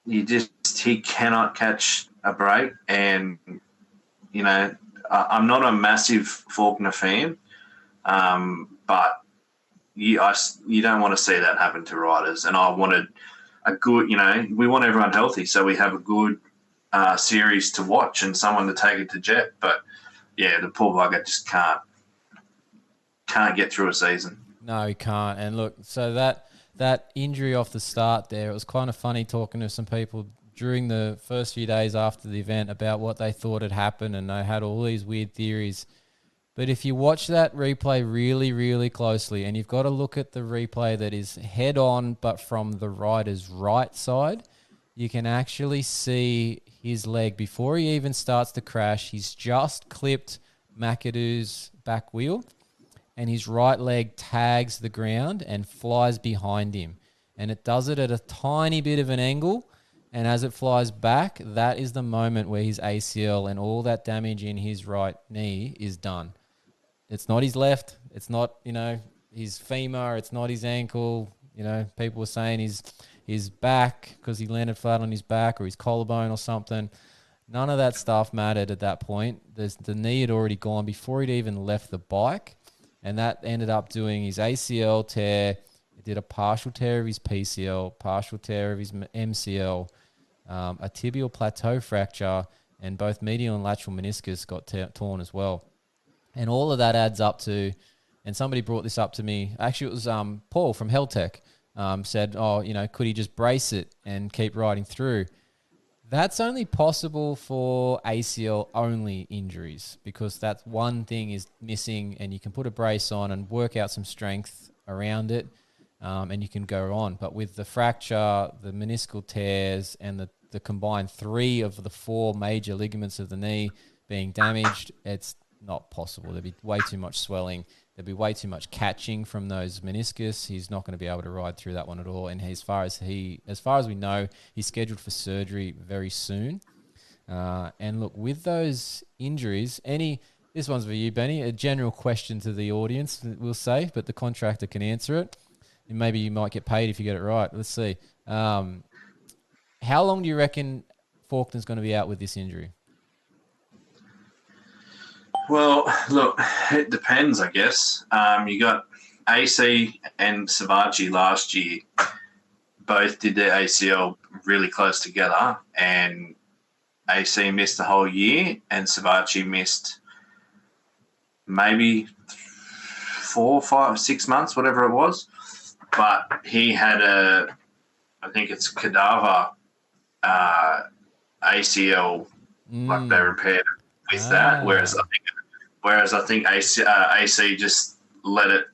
he cannot catch a break. And, you know, I'm not a massive Faulkner fan, but you don't want to see that happen to riders. And I wanted a good, you know, we want everyone healthy, so we have a good series to watch and someone to take it to Jet. But, yeah, the poor bugger just can't get through a season. No, he can't. And look, so that injury off the start there, it was kind of funny talking to some people during the first few days after the event about what they thought had happened, and they had all these weird theories. But if you watch that replay really, really closely, and you've got to look at the replay that is head on but from the rider's right side, you can actually see his leg before he even starts to crash. He's just clipped McAdoo's back wheel, and his right leg tags the ground and flies behind him. And it does it at a tiny bit of an angle, and as it flies back, that is the moment where his ACL and all that damage in his right knee is done. It's not his left. It's not, you know, his femur. It's not his ankle. You know, people were saying his back because he landed flat on his back, or his collarbone or something. None of that stuff mattered at that point. The knee had already gone before he'd even left the bike, and that ended up doing his ACL tear. It did a partial tear of his PCL, partial tear of his MCL, a tibial plateau fracture, and both medial and lateral meniscus got torn as well. And all of that adds up to, and somebody brought this up to me, actually it was Paul from Helltech, said, oh, you know, could he just brace it and keep riding through? That's only possible for ACL-only injuries, because that one thing is missing, and you can put a brace on and work out some strength around it, and you can go on. But with the fracture, the meniscal tears, and the combined 3 of the 4 major ligaments of the knee being damaged, it's not possible. There'd be way too much swelling. There'd be way too much catching from those meniscus. He's not going to be able to ride through that one at all. And as far as we know, he's scheduled for surgery very soon. And look, with those injuries, this one's for you, Benny, a general question to the audience, we'll say, but the contractor can answer it. And maybe you might get paid if you get it right. Let's see. How long do you reckon Faulkner's going to be out with this injury? Well, look, it depends, I guess. You got AC and Savachi last year. Both did their ACL really close together, and AC missed the whole year, and Savachi missed maybe 4, 5, 6 months, whatever it was. But he had I think it's cadaver ACL, like they repaired it with that. Whereas I think AC just let it,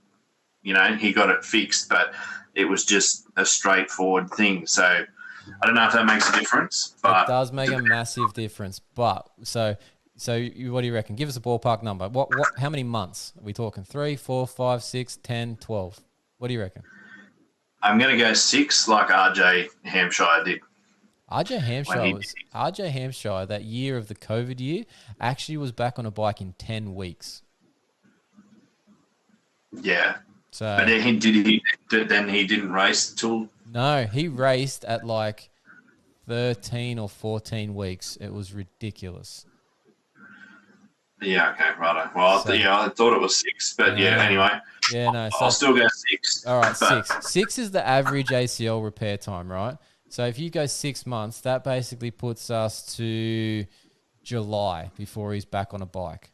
you know, he got it fixed, but it was just a straightforward thing. So I don't know if that makes a difference. But it does make a massive difference. But so what do you reckon? Give us a ballpark number. How many months? Are we talking 3, 4, 5, 6, 10, 12? What do you reckon? I'm going to go 6 like RJ Hampshire did. RJ Hampshire, that year of the COVID year, actually was back on a bike in 10 weeks. Yeah. So, but then he didn't race till... No, he raced at like 13 or 14 weeks. It was ridiculous. Yeah, okay, righto. Well, I thought it was 6, but anyway. Yeah, no. So, I'll still go 6. All right, 6. 6 is the average ACL repair time, right? So if you go 6 months, that basically puts us to July before he's back on a bike,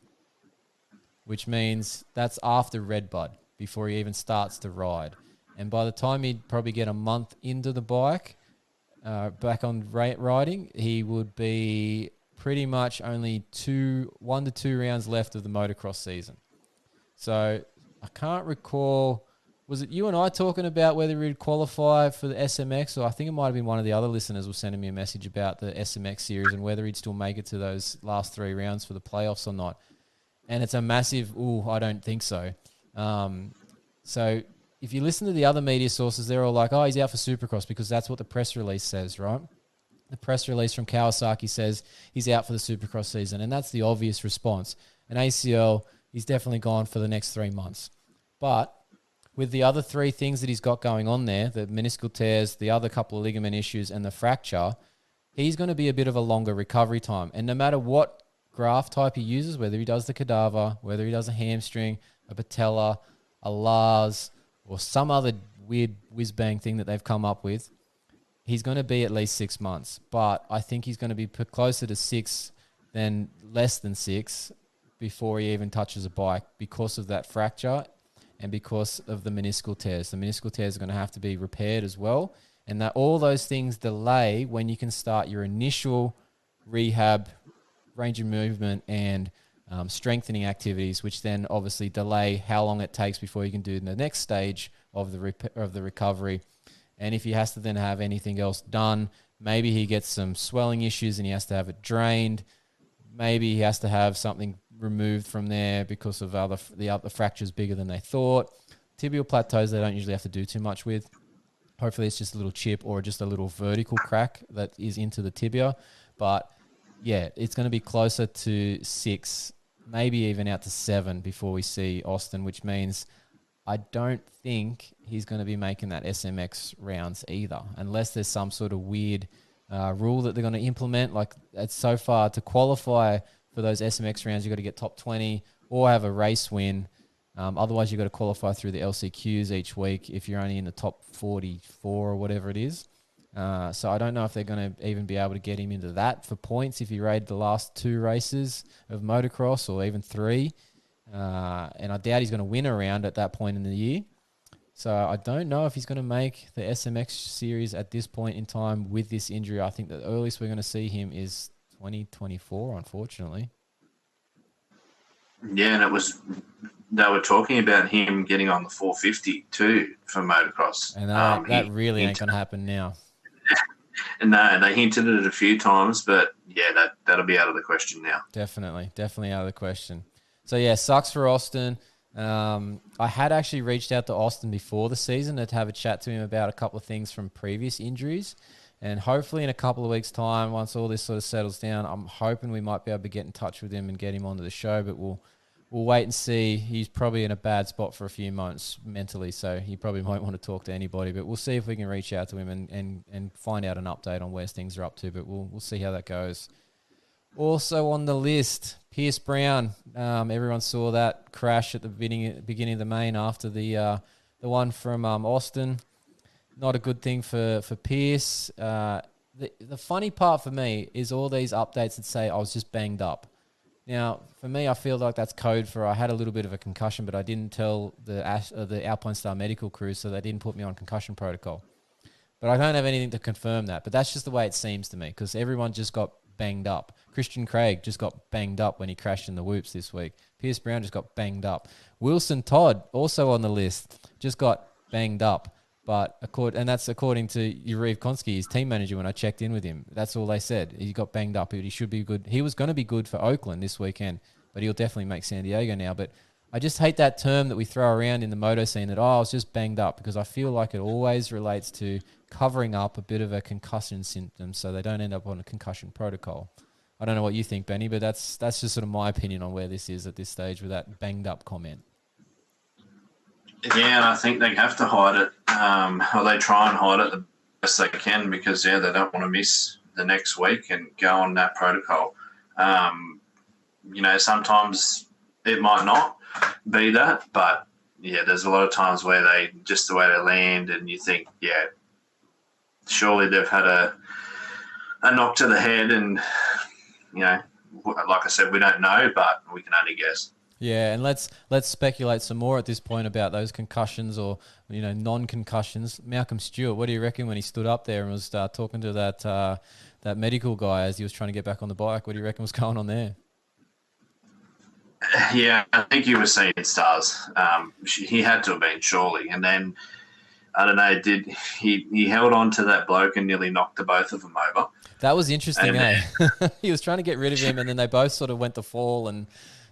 which means that's after Redbud, before he even starts to ride. And by the time he'd probably get a month into the bike, back on riding, he would be pretty much only 1 to 2 rounds left of the motocross season. So I can't recall... Was it you and I talking about whether we'd qualify for the SMX, or I think it might have been one of the other listeners was sending me a message about the SMX series and whether he'd still make it to those last 3 rounds for the playoffs or not. And it's a massive, I don't think so. So if you listen to the other media sources, they're all like, he's out for Supercross because that's what the press release says, right? The press release from Kawasaki says he's out for the Supercross season, and that's the obvious response. An ACL, he's definitely gone for the next 3 months. But with the other 3 things that he's got going on there, the meniscal tears, the other couple of ligament issues, and the fracture, he's going to be a bit of a longer recovery time. And no matter what graft type he uses, whether he does the cadaver, whether he does a hamstring, a patella, a Lars, or some other weird whiz-bang thing that they've come up with, he's going to be at least 6 months. But I think he's going to be put closer to 6 than less than 6 before he even touches a bike because of that fracture and because of the meniscal tears. The meniscal tears are going to have to be repaired as well. And that all those things delay when you can start your initial rehab, range of movement, and strengthening activities, which then obviously delay how long it takes before you can do the next stage of the recovery. And if he has to then have anything else done, maybe he gets some swelling issues and he has to have it drained. Maybe he has to have something removed from there because of the fractures bigger than they thought. Tibial plateaus, they don't usually have to do too much with. Hopefully it's just a little chip or just a little vertical crack that is into the tibia. But yeah, it's going to be closer to 6, maybe even out to 7 before we see Austin, which means I don't think he's going to be making that SMX rounds either, unless there's some sort of weird rule that they're going to implement. Like, it's so far to qualify for those SMX rounds, you've got to get top 20 or have a race win. Otherwise, you've got to qualify through the LCQs each week if you're only in the top 44 or whatever it is. So I don't know if they're going to even be able to get him into that for points if he rated the last 2 races of motocross or even 3. And I doubt he's going to win a round at that point in the year. So I don't know if he's going to make the SMX series at this point in time with this injury. I think the earliest we're going to see him is 2024, unfortunately. Yeah, and they were talking about him getting on the 450 too for motocross. And that really ain't going to happen now. And no, they hinted at it a few times, but yeah, that'll be out of the question now. Definitely out of the question. So yeah, sucks for Austin. I had actually reached out to Austin before the season to have a chat to him about a couple of things from previous injuries. And hopefully in a couple of weeks' time, once all this sort of settles down, I'm hoping we might be able to get in touch with him and get him onto the show. But we'll wait and see. He's probably in a bad spot for a few months mentally, so he probably won't want to talk to anybody. But we'll see if we can reach out to him and find out an update on where things are up to. But we'll see how that goes. Also on the list, Pierce Brown. Everyone saw that crash at the beginning of the main after the one from Austin. Not a good thing for Pierce. The funny part for me is all these updates that say I was just banged up. Now, for me, I feel like that's code for I had a little bit of a concussion, but I didn't tell the Alpine Star medical crew, so they didn't put me on concussion protocol. But I don't have anything to confirm that. But that's just the way it seems to me, because everyone just got banged up. Christian Craig just got banged up when he crashed in the whoops this week. Pierce Brown just got banged up. Wilson Todd, also on the list, just got banged up. But that's according to Yuriv Konski, his team manager, when I checked in with him. That's all they said. He got banged up, but he should be good. He was going to be good for Oakland this weekend, but he'll definitely make San Diego now. But I just hate that term that we throw around in the moto scene that, I was just banged up, because I feel like it always relates to covering up a bit of a concussion symptom so they don't end up on a concussion protocol. I don't know what you think, Benny, but that's just sort of my opinion on where this is at this stage with that banged up comment. Yeah, I think they have to hide it, or they try and hide it the best they can, because, they don't want to miss the next week and go on that protocol. Sometimes it might not be that, but, there's a lot of times where just the way they land and you think, surely they've had a knock to the head and, like I said, we don't know, but we can only guess. Yeah, and let's speculate some more at this point about those concussions or non-concussions. Malcolm Stewart, what do you reckon when he stood up there and was talking to that medical guy as he was trying to get back on the bike? What do you reckon was going on there? Yeah, I think he was seeing stars. He had to have been, surely. And then, I don't know, he held on to that bloke and nearly knocked the both of them over. That was interesting, He was trying to get rid of him, and then they both sort of went to fall and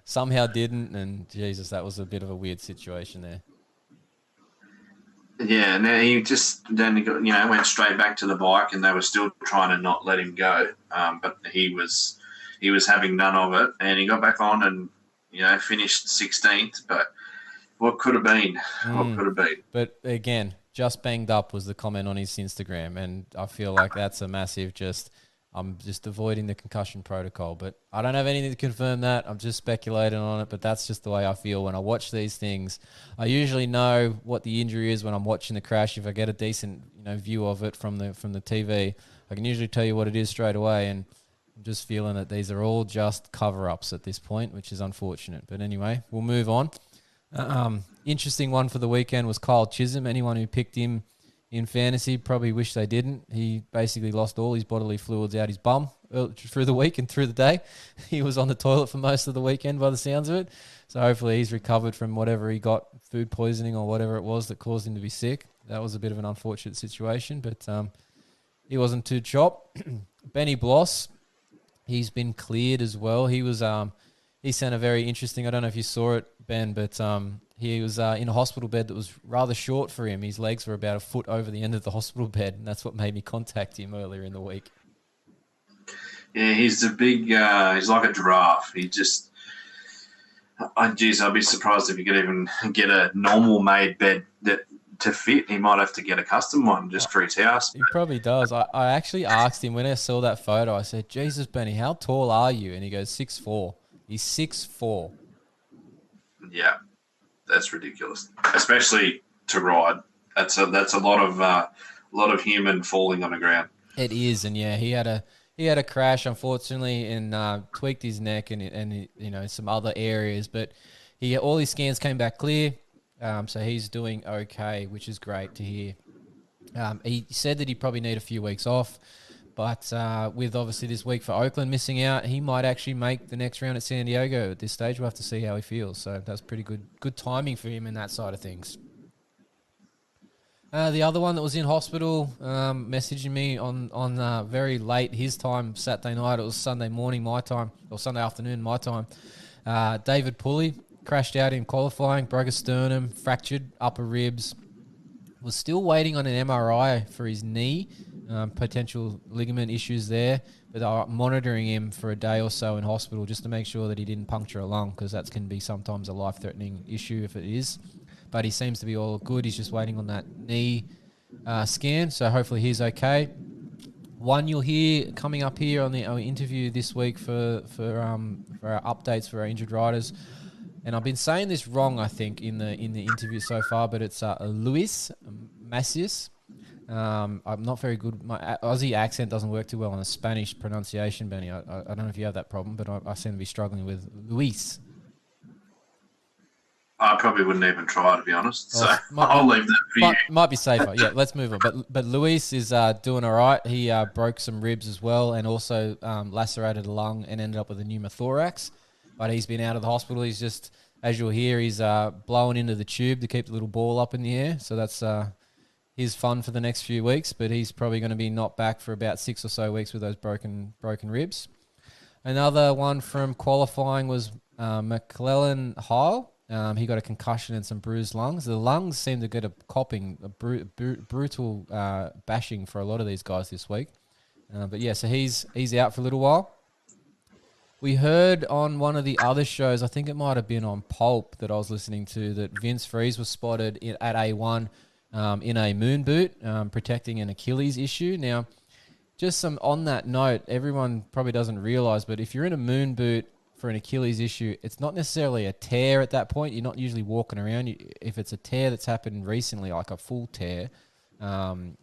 somehow didn't, and Jesus, that was a bit of a weird situation there. Yeah, and then he went straight back to the bike, and they were still trying to not let him go. But he was having none of it, and he got back on and finished 16th. But what could have been? What could have been? But again, just banged up was the comment on his Instagram, and I feel like that's a massive I'm just avoiding the concussion protocol. But I don't have anything to confirm that. I'm just speculating on it, but that's just the way I feel when I watch these things. I usually know what the injury is when I'm watching the crash. If I get a decent view of it from the TV, I can usually tell you what it is straight away. And I'm just feeling that these are all just cover-ups at this point, which is unfortunate. But anyway, we'll move on. Interesting one for the weekend was Kyle Chisholm. Anyone who picked him in fantasy probably wish they didn't. He basically lost all his bodily fluids out his bum through the week and through the day. He was on the toilet for most of the weekend by the sounds of it. So hopefully he's recovered from whatever he got, food poisoning or whatever it was that caused him to be sick. That was a bit of an unfortunate situation, but he wasn't too chop. Benny Bloss, he's been cleared as well. He was he sent a very interesting, I don't know if you saw it, Ben, but he was in a hospital bed that was rather short for him. His legs were about a foot over the end of the hospital bed, and that's what made me contact him earlier in the week. Yeah, he's a big, he's like a giraffe. He just, I'd be surprised if he could even get a normal made bed to fit. He might have to get a custom one just for his house. He probably does. I actually asked him when I saw that photo, I said, Jesus, Benny, how tall are you? And he goes, 6'4". He's 6'4". Yeah, that's ridiculous, especially to ride. That's a lot of human falling on the ground. It is, and yeah, he had a crash unfortunately and tweaked his neck and some other areas, but all his scans came back clear, so he's doing okay, which is great to hear. He said that he'd probably need a few weeks off, but with obviously this week for Oakland missing out, he might actually make the next round at San Diego at this stage. We'll have to see how he feels. So that's pretty good timing for him in that side of things. The other one that was in hospital, messaging me on very late his time, Saturday night. It was Sunday morning my time, or Sunday afternoon my time. David Pulley crashed out in qualifying, broke a sternum, fractured upper ribs. Was still waiting on an MRI for his knee. Potential ligament issues there, but they are monitoring him for a day or so in hospital just to make sure that he didn't puncture a lung, because that can be sometimes a life-threatening issue if it is. But he seems to be all good. He's just waiting on that knee scan, so hopefully he's okay. One you'll hear coming up here on our interview this week for our updates for our injured riders, and I've been saying this wrong, I think, in the interview so far, but it's Luis Macias. I'm not very good. My Aussie accent doesn't work too well on a Spanish pronunciation, Benny. I don't know if you have that problem, but I seem to be struggling with Luis. I probably wouldn't even try, to be honest. So I'll leave that for you. Might be safer. Yeah, let's move on. But Luis is doing all right. He broke some ribs as well, and also lacerated a lung and ended up with a pneumothorax. But he's been out of the hospital. He's just, as you'll hear, he's blowing into the tube to keep the little ball up in the air. So that's his fun for the next few weeks. But he's probably going to be not back for about 6 or so weeks with those broken ribs. Another one from qualifying was McClellan Heil. He got a concussion and some bruised lungs. The lungs seem to get a brutal bashing for a lot of these guys this week. But yeah, so he's out for a little while. We heard on one of the other shows, I think it might have been on Pulp that I was listening to, that Vince Freeze was spotted at A1 in a moon boot, protecting an Achilles issue. Now, just on that note, everyone probably doesn't realize, but if you're in a moon boot for an Achilles issue, it's not necessarily a tear at that point. You're not usually walking around. If it's a tear that's happened recently, like a full tear,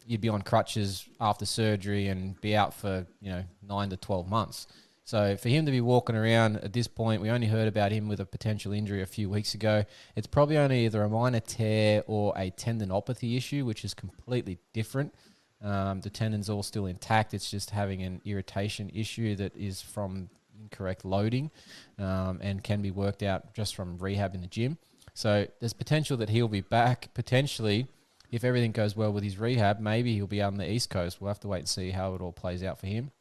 you'd be on crutches after surgery and be out for 9 to 12 months. So for him to be walking around at this point, we only heard about him with a potential injury a few weeks ago. It's probably only either a minor tear or a tendinopathy issue, which is completely different. The tendon's all still intact. It's just having an irritation issue that is from incorrect loading and can be worked out just from rehab in the gym. So there's potential that he'll be back. Potentially, if everything goes well with his rehab, maybe he'll be on the East Coast. We'll have to wait and see how it all plays out for him.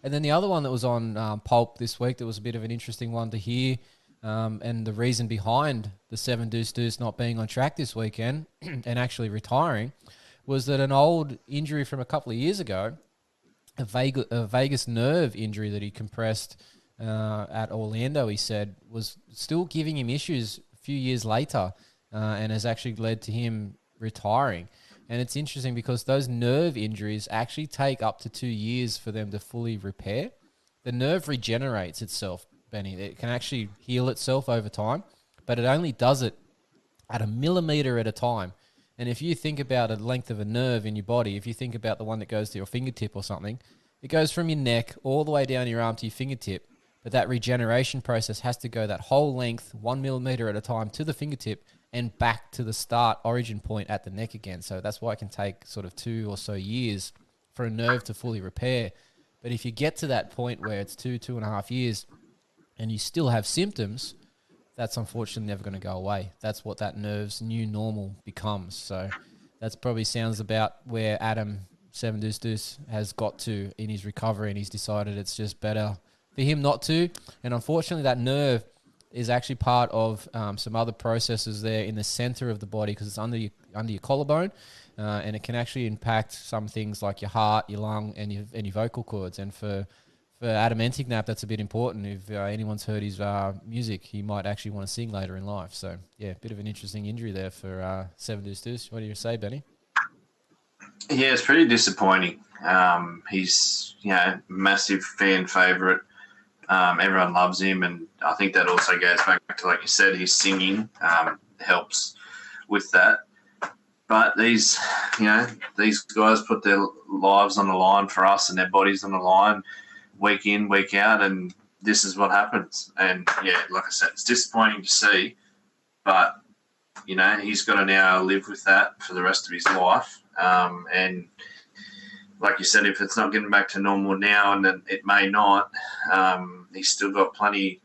And then the other one that was on Pulp this week that was a bit of an interesting one to hear, and the reason behind the 7 Deuce not being on track this weekend and actually retiring, was that an old injury from a couple of years ago, a vagus nerve injury that he compressed at Orlando, he said, was still giving him issues a few years later and has actually led to him retiring. And it's interesting because those nerve injuries actually take up to 2 years for them to fully repair. The nerve regenerates itself, Benny. It can actually heal itself over time, but it only does it at a millimeter at a time. And if you think about a length of a nerve in your body, if you think about the one that goes to your fingertip or something, it goes from your neck all the way down your arm to your fingertip. But that regeneration process has to go that whole length, 1 millimeter at a time, to the fingertip and back to the start origin point at the neck again. So that's why it can take sort of 2 or so years for a nerve to fully repair. But if you get to that point where it's 2.5 years, and you still have symptoms, that's unfortunately never going to go away. That's what that nerve's new normal becomes. So that's probably sounds about where Adam Seven Deuce Deuce has got to in his recovery, and he's decided it's just better for him not to. And unfortunately, that nerve is actually part of some other processes there in the center of the body because it's under your collarbone, and it can actually impact some things like your heart, your lung, and your vocal cords. And for Adam Entignap, that's a bit important. If anyone's heard his music, he might actually want to sing later in life. So, yeah, a bit of an interesting injury there for Seven Deuce Deuce. What do you say, Benny? Yeah, it's pretty disappointing. He's, massive fan favourite. Everyone loves him, and I think that also goes back to, like you said, his singing helps with that. But these guys put their lives on the line for us and their bodies on the line week in, week out, and this is what happens. And, yeah, like I said, it's disappointing to see, but, he's got to now live with that for the rest of his life. And like you said, if it's not getting back to normal now, and then it may not, he's still got plenty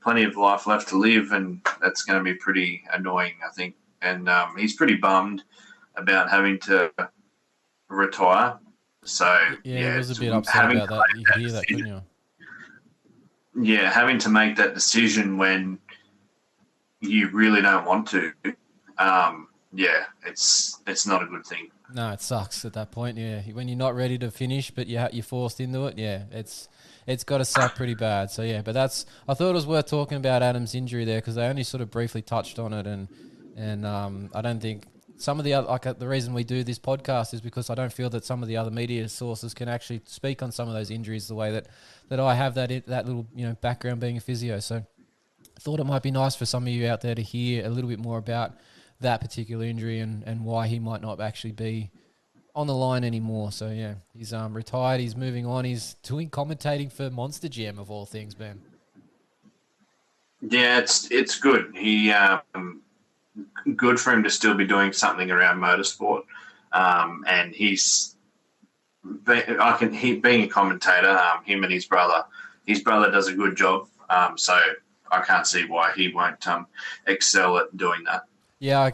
of life left to live, and that's going to be pretty annoying, I think. And he's pretty bummed about having to retire. So yeah, he was a bit upset about that. You could hear that, couldn't you? Yeah, having to make that decision when you really don't want to. It's not a good thing. No, it sucks at that point. Yeah, when you're not ready to finish, but you're forced into it. Yeah, it's got to suck pretty bad. So yeah, but I thought it was worth talking about Adam's injury there because they only sort of briefly touched on it, and I don't think some of the other the reason we do this podcast is because I don't feel that some of the other media sources can actually speak on some of those injuries the way that I have that little background being a physio. So I thought it might be nice for some of you out there to hear a little bit more about that particular injury and why he might not actually be on the line anymore. So yeah, he's retired. He's moving on. He's doing commentating for Monster Jam of all things, Ben. Yeah, it's good. He good for him to still be doing something around motorsport, and being a commentator. Him and his brother does a good job. So I can't see why he won't excel at doing that. Yeah,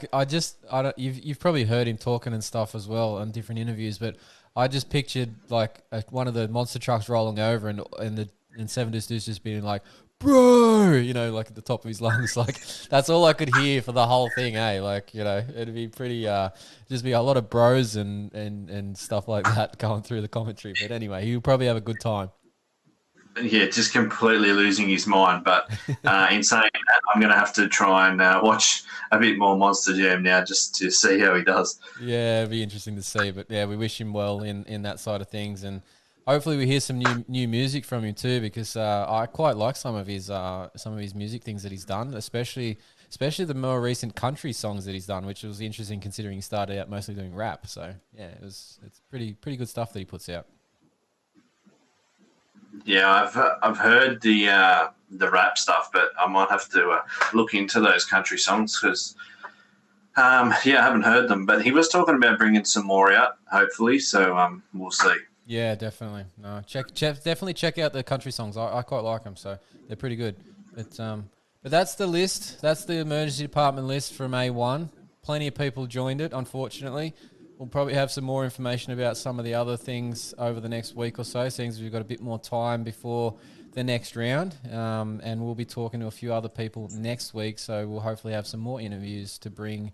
you've probably heard him talking and stuff as well on different interviews, but I just pictured like one of the monster trucks rolling over and Seven Deuce Deuce just being like, bro, like at the top of his lungs. Like that's all I could hear for the whole thing, like, it'd be pretty, just be a lot of bros and stuff like that going through the commentary. But anyway, he'll probably have a good time. Yeah, just completely losing his mind. But in saying that, I'm going to have to try and watch a bit more Monster Jam now just to see how he does. Yeah, it'd be interesting to see. But yeah, we wish him well in that side of things, and hopefully we hear some new music from him too, because I quite like some of his music things that he's done, especially the more recent country songs that he's done, which was interesting considering he started out mostly doing rap. So yeah, it's pretty good stuff that he puts out. Yeah, I've heard the rap stuff, but I might have to look into those country songs because I haven't heard them. But he was talking about bringing some more out, hopefully. So we'll see. Yeah, definitely. No, definitely check out the country songs. I quite like them, so they're pretty good. But that's the list. That's the emergency department list from A1. Plenty of people joined it, unfortunately. We'll probably have some more information about some of the other things over the next week or so, seeing as we've got a bit more time before the next round. And we'll be talking to a few other people next week, so we'll hopefully have some more interviews to bring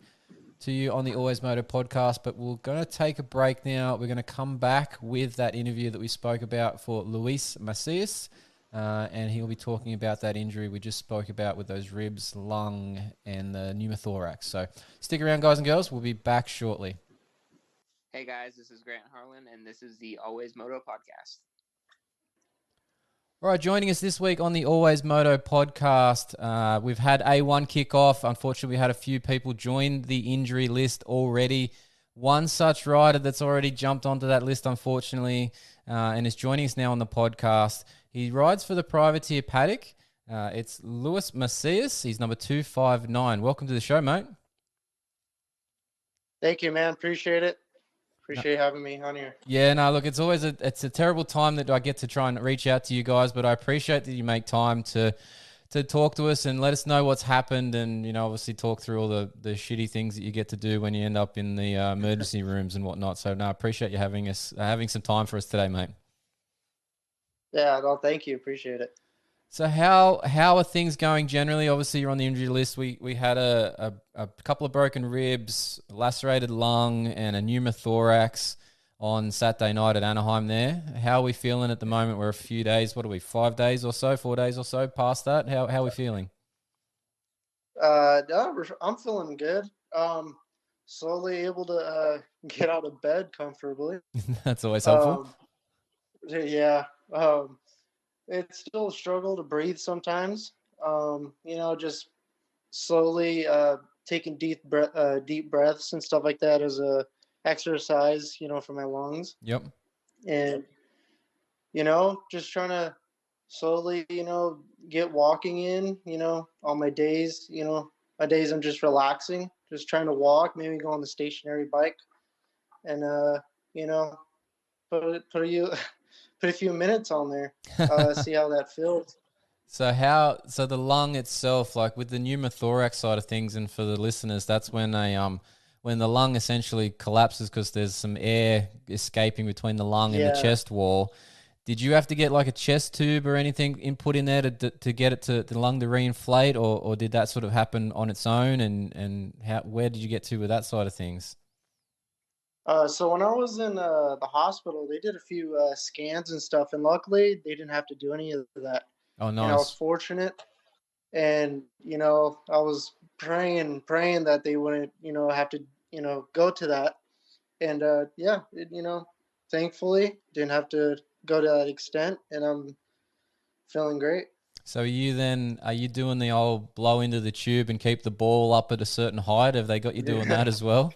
to you on the AlwaysMoto podcast. But we're going to take a break now. We're going to come back with that interview that we spoke about for Luis Macias, and he'll be talking about that injury we just spoke about with those ribs, lung, and the pneumothorax. So stick around, guys and girls. We'll be back shortly. Hey guys, this is Grant Harlan, and this is the AlwaysMoto podcast. All right, joining us this week on the AlwaysMoto podcast, we've had A1 kick off. Unfortunately, we had a few people join the injury list already. One such rider that's already jumped onto that list, unfortunately, and is joining us now on the podcast. He rides for the privateer Paddock. It's Luis Macias. He's number 259. Welcome to the show, mate. Thank you, man. Appreciate it. Appreciate having me on here. Yeah, no, look, it's always it's a terrible time that I get to try and reach out to you guys, but I appreciate that you make time to talk to us and let us know what's happened, and obviously talk through all the shitty things that you get to do when you end up in the emergency rooms and whatnot. So, no, I appreciate you having some time for us today, mate. Yeah, no, thank you. Appreciate it. So how are things going generally? Obviously, you're on the injury list. We had a couple of broken ribs, lacerated lung, and a pneumothorax on Saturday night at Anaheim there. How are we feeling at the moment? We're a few days, 4 days or so past that. How are we feeling? No, I'm feeling good. Slowly able to get out of bed comfortably. That's always helpful. Yeah. It's still a struggle to breathe sometimes. Just slowly taking deep breaths and stuff like that as a exercise, for my lungs. Yep. And, just trying to slowly, get walking in, on my days, my days I'm just relaxing, just trying to walk, maybe go on the stationary bike and, put a few minutes on there, see how that feels. So the lung itself, like with the pneumothorax side of things, and for the listeners, that's when when the lung essentially collapses because there's some air escaping between the lung and the chest wall. Did you have to get like a chest tube or anything input in there to get it to the lung to reinflate, or did that sort of happen on its own? And where did you get to with that side of things? So when I was in the hospital, they did a few scans and stuff, and luckily they didn't have to do any of that. Oh, nice. And I was fortunate, and I was praying that they wouldn't, have to, go to that. And thankfully didn't have to go to that extent, and I'm feeling great. So are you doing the old blow into the tube and keep the ball up at a certain height? Have they got you doing that as well?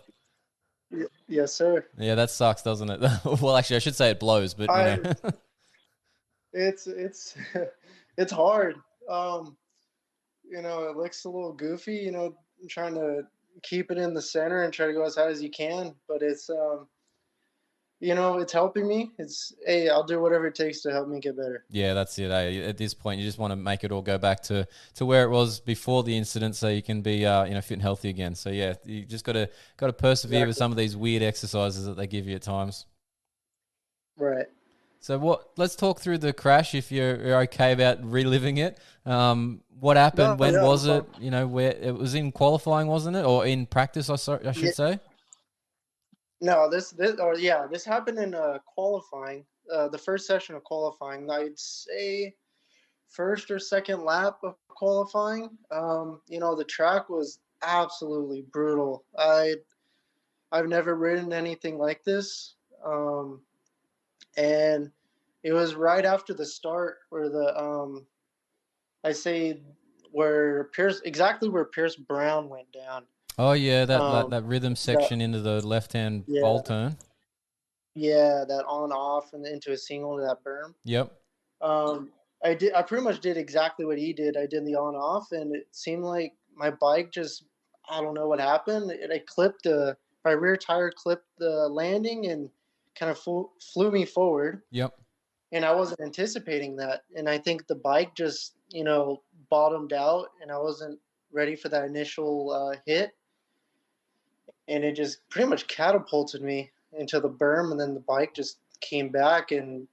Yes, sir. Yeah, that sucks, doesn't it? Well, actually, I should say it blows, but it's it's hard. It looks a little goofy. Trying to keep it in the center and try to go as high as you can, but it's it's helping me. I'll do whatever it takes to help me get better. Yeah, that's it. At this point, you just want to make it all go back to where it was before the incident, so you can be fit and healthy again. So yeah, you just got to persevere with some of these weird exercises that they give you at times. Right. So let's talk through the crash if you're okay about reliving it. What happened? When was it? Where it was in qualifying, wasn't it, or in practice? I should say. No, this happened in qualifying. The first session of qualifying, I'd say first or second lap of qualifying. The track was absolutely brutal. I've never ridden anything like this. And it was right after the start where where Pierce Brown went down. Oh yeah, that rhythm section into the left-hand bowl turn. Yeah, that on off and into a single to that berm. Yep. I pretty much did exactly what he did. I did the on off, and it seemed like my bike just, I don't know what happened. My rear tire clipped the landing and kind of flew me forward. Yep. And I wasn't anticipating that. And I think the bike just, bottomed out, and I wasn't ready for that initial hit. And it just pretty much catapulted me into the berm, and then the bike just came back and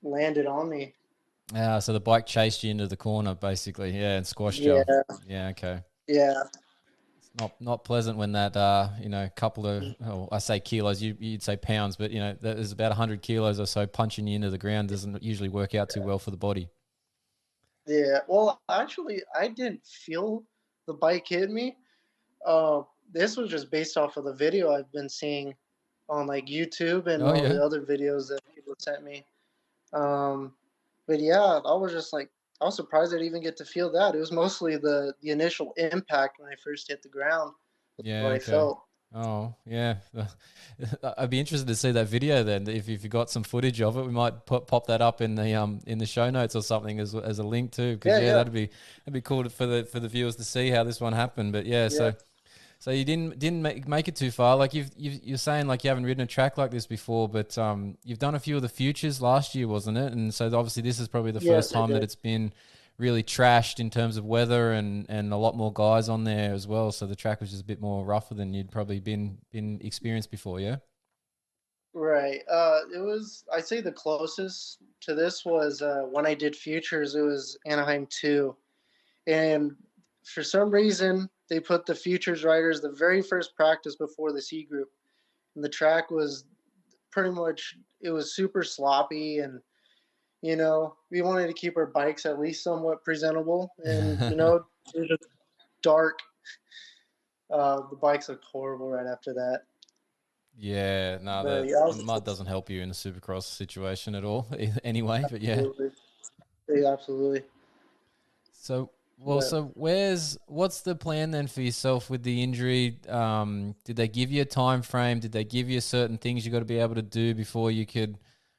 landed on me. So the bike chased you into the corner, basically, and squashed you. Yeah, okay. Yeah. It's not pleasant when that, couple of, I say kilos, you'd say pounds, but, there's about 100 kilos or so punching you into the ground doesn't usually work out too well for the body. Yeah, well, actually, I didn't feel the bike hit me. This was just based off of the video I've been seeing. on like YouTube and Oh all yeah. the other videos that people sent me. But yeah, I was just like, I was surprised I'd even get to feel that. It was mostly the initial impact when I first hit the ground, Yeah. what I Okay. felt. Oh yeah. I'd be interested to see that video then. If you got some footage of it, we might pop that up in the show notes or something as a link too. Because Yeah, yeah, yeah, that'd be cool for the viewers to see how this one happened. But yeah, yeah. so you didn't make it too far. Like you're saying, like you haven't ridden a track like this before, but you've done a few of the futures last year, wasn't it? And so obviously this is probably the first Yes, I time that did. it's been really trashed in terms of weather and a lot more guys on there as well. So the track was just a bit more rougher than you'd probably been experienced before. Yeah. Right. It was, I'd say the closest to this was when I did futures, it was Anaheim 2. And for some reason, they put the futures riders the very first practice before the C group. And the track was pretty much, it was super sloppy. And, we wanted to keep our bikes at least somewhat presentable. And, it was just dark. The bikes looked horrible right after that. Yeah, no, But yeah, the mud doesn't help you in a supercross situation at all anyway, but yeah. absolutely. Yeah, absolutely. So, well, But, so what's the plan then for yourself with the injury? Did they give you a time frame? Did they give you certain things you got to be able to do before you could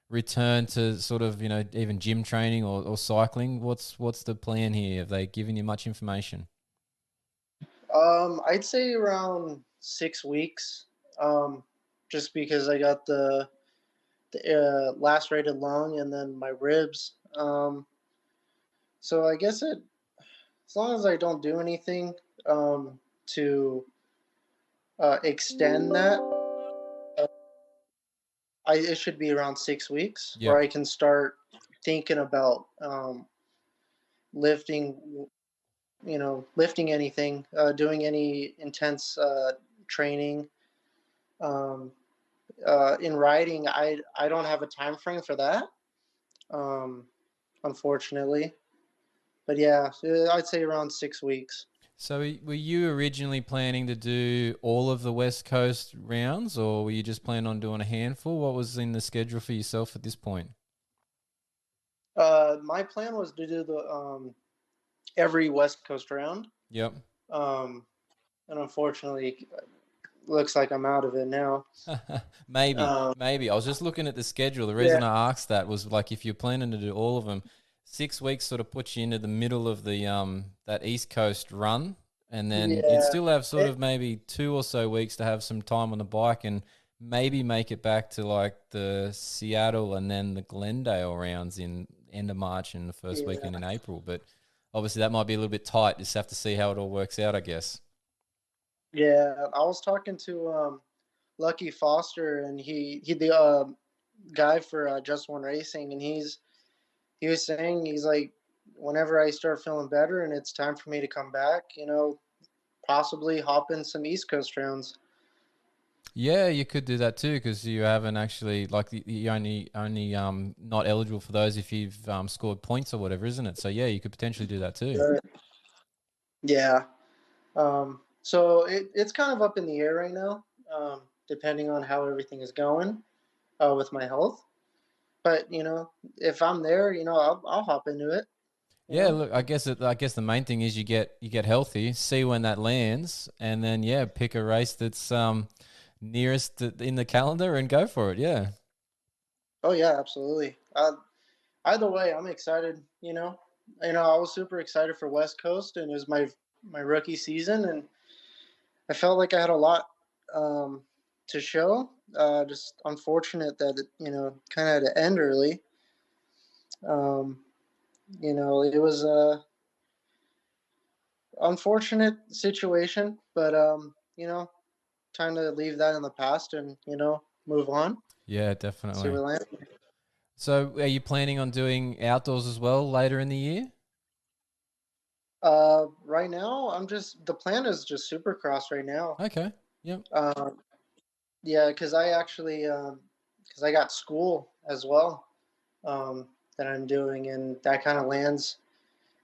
return to sort of, even gym training or cycling? What's the plan here? Have they given you much information? I'd say around 6 weeks. Just because I got the lacerated lung and then my ribs. So I guess as long as I don't do anything to extend that, uh, it should be around 6 weeks where Yep. I can start thinking about lifting, lifting anything, doing any intense training. Um, in riding, I don't have a time frame for that, um, unfortunately. But yeah, I'd say around 6 weeks. So were you originally planning to do all of the West Coast rounds, or were you just planning on doing a handful? What was in the schedule for yourself at this point? My plan was to do the every West Coast round, Yep. and unfortunately, looks like I'm out of it now. Maybe, Um, maybe. I was just looking at the schedule. The yeah, reason I asked that was like if you're planning to do all of them, 6 weeks sort of puts you into the middle of the that East Coast run, and then you'd yeah, still have sort it, of maybe 2 or so weeks to have some time on the bike and maybe make it back to like the Seattle and then the Glendale rounds in end of March and the first yeah, weekend in April. But obviously that might be a little bit tight. Just have to see how it all works out, I guess. yeah. I was talking to Lucky Foster, and he the guy for Just One Racing, and he was saying, he's like, whenever I start feeling better and it's time for me to come back, possibly hop in some East Coast rounds. Yeah, you could do that too because you haven't actually like you only not eligible for those if you've scored points or whatever, isn't it? So yeah, you could potentially do that too. Yeah. So it's kind of up in the air right now, depending on how everything is going with my health. But if I'm there, I'll hop into it. You Yeah, know. look, I guess the main thing is you get healthy, see when that lands, and then yeah, pick a race that's nearest in the calendar and go for it. Yeah. Oh yeah, absolutely. Either way, I'm excited. I was super excited for West Coast, and it was my rookie season, and I felt like I had a lot um, to show. Just unfortunate that it, kind of had to end early. Um, it was a unfortunate situation, but time to leave that in the past and move on. Yeah, See definitely. where land. So, are you planning on doing outdoors as well later in the year? Right now, the plan is just Supercross right now. Okay. Yep. Yeah, because I actually because I got school as well that I'm doing, and that kind of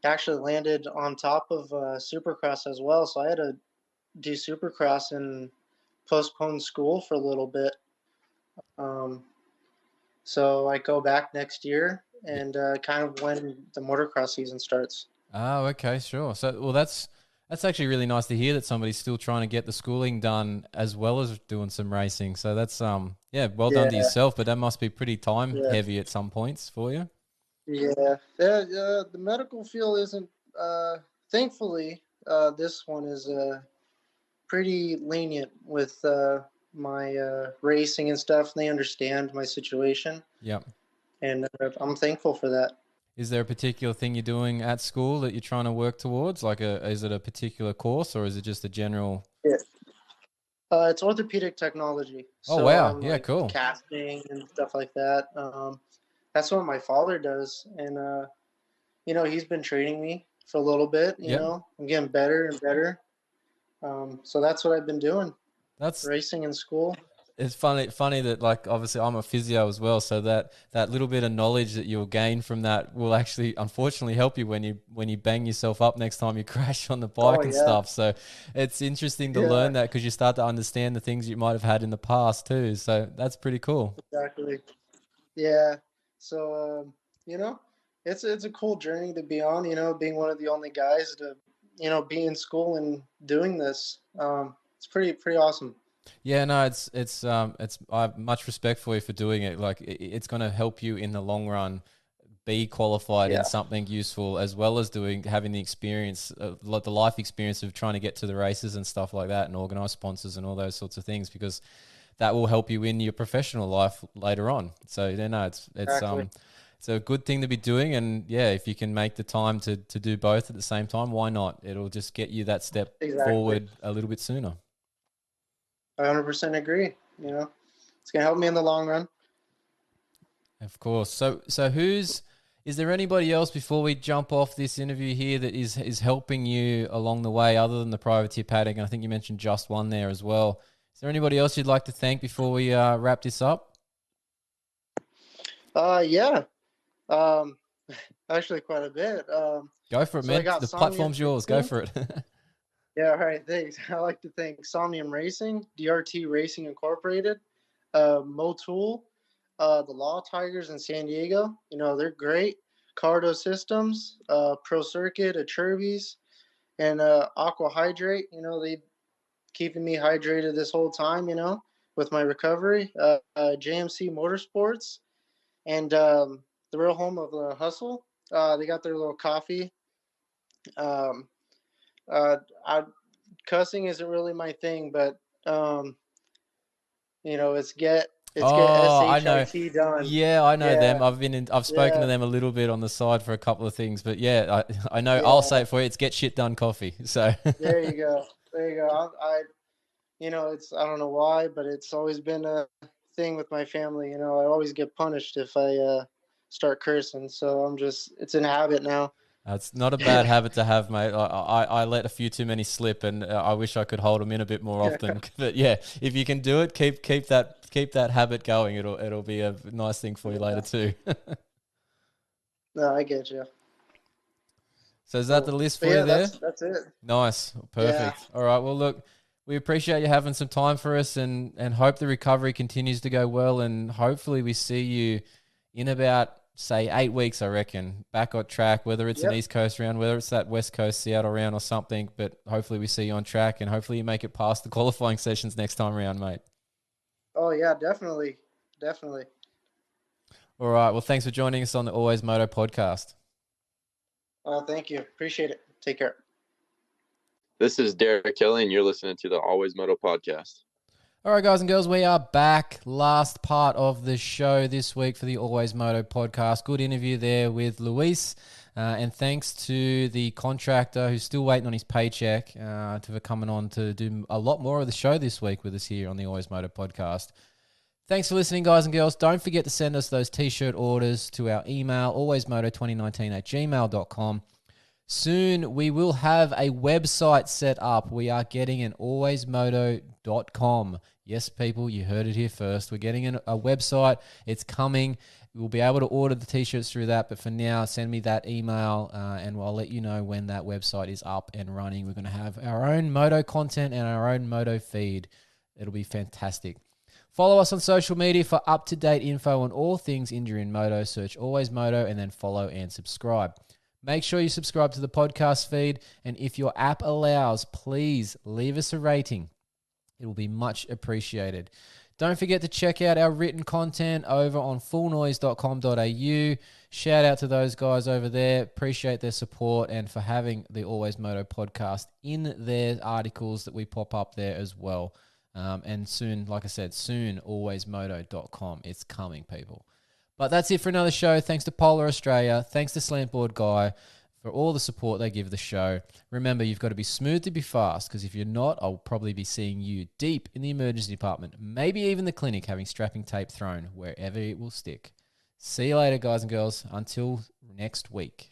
actually landed on top of Supercross as well. So I had to do Supercross and postpone school for a little bit. Um, so I go back next year, and kind of when the motocross season starts. Oh, okay, sure. So, well, that's actually really nice to hear that somebody's still trying to get the schooling done as well as doing some racing. So that's yeah, well done to Yeah, yourself. But that must be pretty time yeah, heavy at some points for you. yeah. The medical field isn't. Thankfully, this one is pretty lenient with my racing and stuff. They understand my situation, Yep. and I'm thankful for that. Is there a particular thing you're doing at school that you're trying to work towards? Like, is it a particular course or is it just a general? Yeah. It's orthopedic technology, Oh, so wow. I'm Yeah, like cool. casting and stuff like that. That's what my father does, and he's been training me for a little bit. Yep. I'm getting better and better. So that's what I've been doing, That's racing in school. It's funny that, like, obviously I'm a physio as well, so that little bit of knowledge that you'll gain from that will actually unfortunately help you when you bang yourself up next time you crash on the bike Oh and yeah, stuff. So it's interesting to yeah, learn that because you start to understand the things you might have had in the past too. So that's pretty cool. exactly. Yeah. So it's a cool journey to be on. Being one of the only guys to be in school and doing this. It's pretty awesome. Yeah, no, it's I have much respect for you for doing it. Like it's going to help you in the long run be qualified in Yeah. something useful as well as having the experience, like the life experience of trying to get to the races and stuff like that and organize sponsors and all those sorts of things because that will help you in your professional life later on. So no, Exactly. it's a good thing to be doing, and yeah, if you can make the time to do both at the same time, why not? It'll just get you that step Exactly. forward a little bit sooner. I 100% agree. It's gonna help me in the long run. Of course. So is there anybody else before we jump off this interview here that is helping you along the way other than the privateer Paddock? And I think you mentioned just one there as well. Is there anybody else you'd like to thank before we wrap this up? Yeah. Um, actually, quite a bit. Go for it, So I man. got The Somnium platform's yours. Go Racing. for it. Yeah, all right, thanks. I like to thank Somnium Racing, DRT Racing Incorporated, Motul, the Law Tigers in San Diego. They're great. Cardo Systems, Pro Circuit, Acherbys, and Aqua Hydrate. They keeping me hydrated this whole time. With my recovery. JMC Motorsports, and the real home of the hustle. They got their little coffee. Um, I cussing isn't really my thing, but it's get Oh, I know. shit done. Yeah, I know them. Yeah, I've spoken to yeah, them a little bit on the side for a couple of things, but yeah, I know. I'll yeah. say it for you. It's Get Shit Done Coffee. So There you go. There you go. I don't know why, but it's always been a thing with my family. I always get punished if I start cursing, so it's in habit now. It's not a bad habit to have, mate. I let a few too many slip, and I wish I could hold them in a bit more often. But yeah, if you can do it, keep that habit going. It'll be a nice thing for you later too. No, I get you. So is that Cool. the list But for you yeah, there? that's it. Nice, Yeah. perfect. All right. Well, look, we appreciate you having some time for us, and hope the recovery continues to go well, and hopefully we see you in about, say, 8 weeks, I reckon, back on track, whether it's an Yep. East Coast round, whether it's that West Coast Seattle round or something, but hopefully we see you on track and hopefully you make it past the qualifying sessions next time around, mate. Oh yeah, definitely, definitely. All right. Well, thanks for joining us on the Always Moto podcast. Thank you. Appreciate it. Take care. This is Derek Kelly, and you're listening to the AlwaysMoto podcast. All right, guys and girls, we are back. Last part of the show this week for the Always Moto podcast. Good interview there with Luis. And thanks to the contractor who's still waiting on his paycheck for coming on to do a lot more of the show this week with us here on the Always Moto podcast. Thanks for listening, guys and girls. Don't forget to send us those T-shirt orders to our email, alwaysmoto2019@gmail.com. Soon, we will have a website set up. We are getting an alwaysmoto.com. Yes, people, you heard it here first. We're getting a website. It's coming. We'll be able to order the T-shirts through that. But for now, send me that email, and I'll let you know when that website is up and running. We're going to have our own moto content and our own moto feed. It'll be fantastic. Follow us on social media for up-to-date info on all things injury in moto. Search Always Moto and then follow and subscribe. Make sure you subscribe to the podcast feed, and if your app allows, please leave us a rating. It will be much appreciated. Don't forget to check out our written content over on fullnoise.com.au. Shout out to those guys over there. Appreciate their support and for having the Always Moto podcast in their articles that we pop up there as well. And soon, like I said, soon, alwaysmoto.com. It's coming, people. But that's it for another show. Thanks to Polar Australia. Thanks to Slantboard Guy for all the support they give the show. Remember, you've got to be smooth to be fast, because if you're not, I'll probably be seeing you deep in the emergency department, maybe even the clinic, having strapping tape thrown wherever it will stick. See you later, guys and girls. Until next week.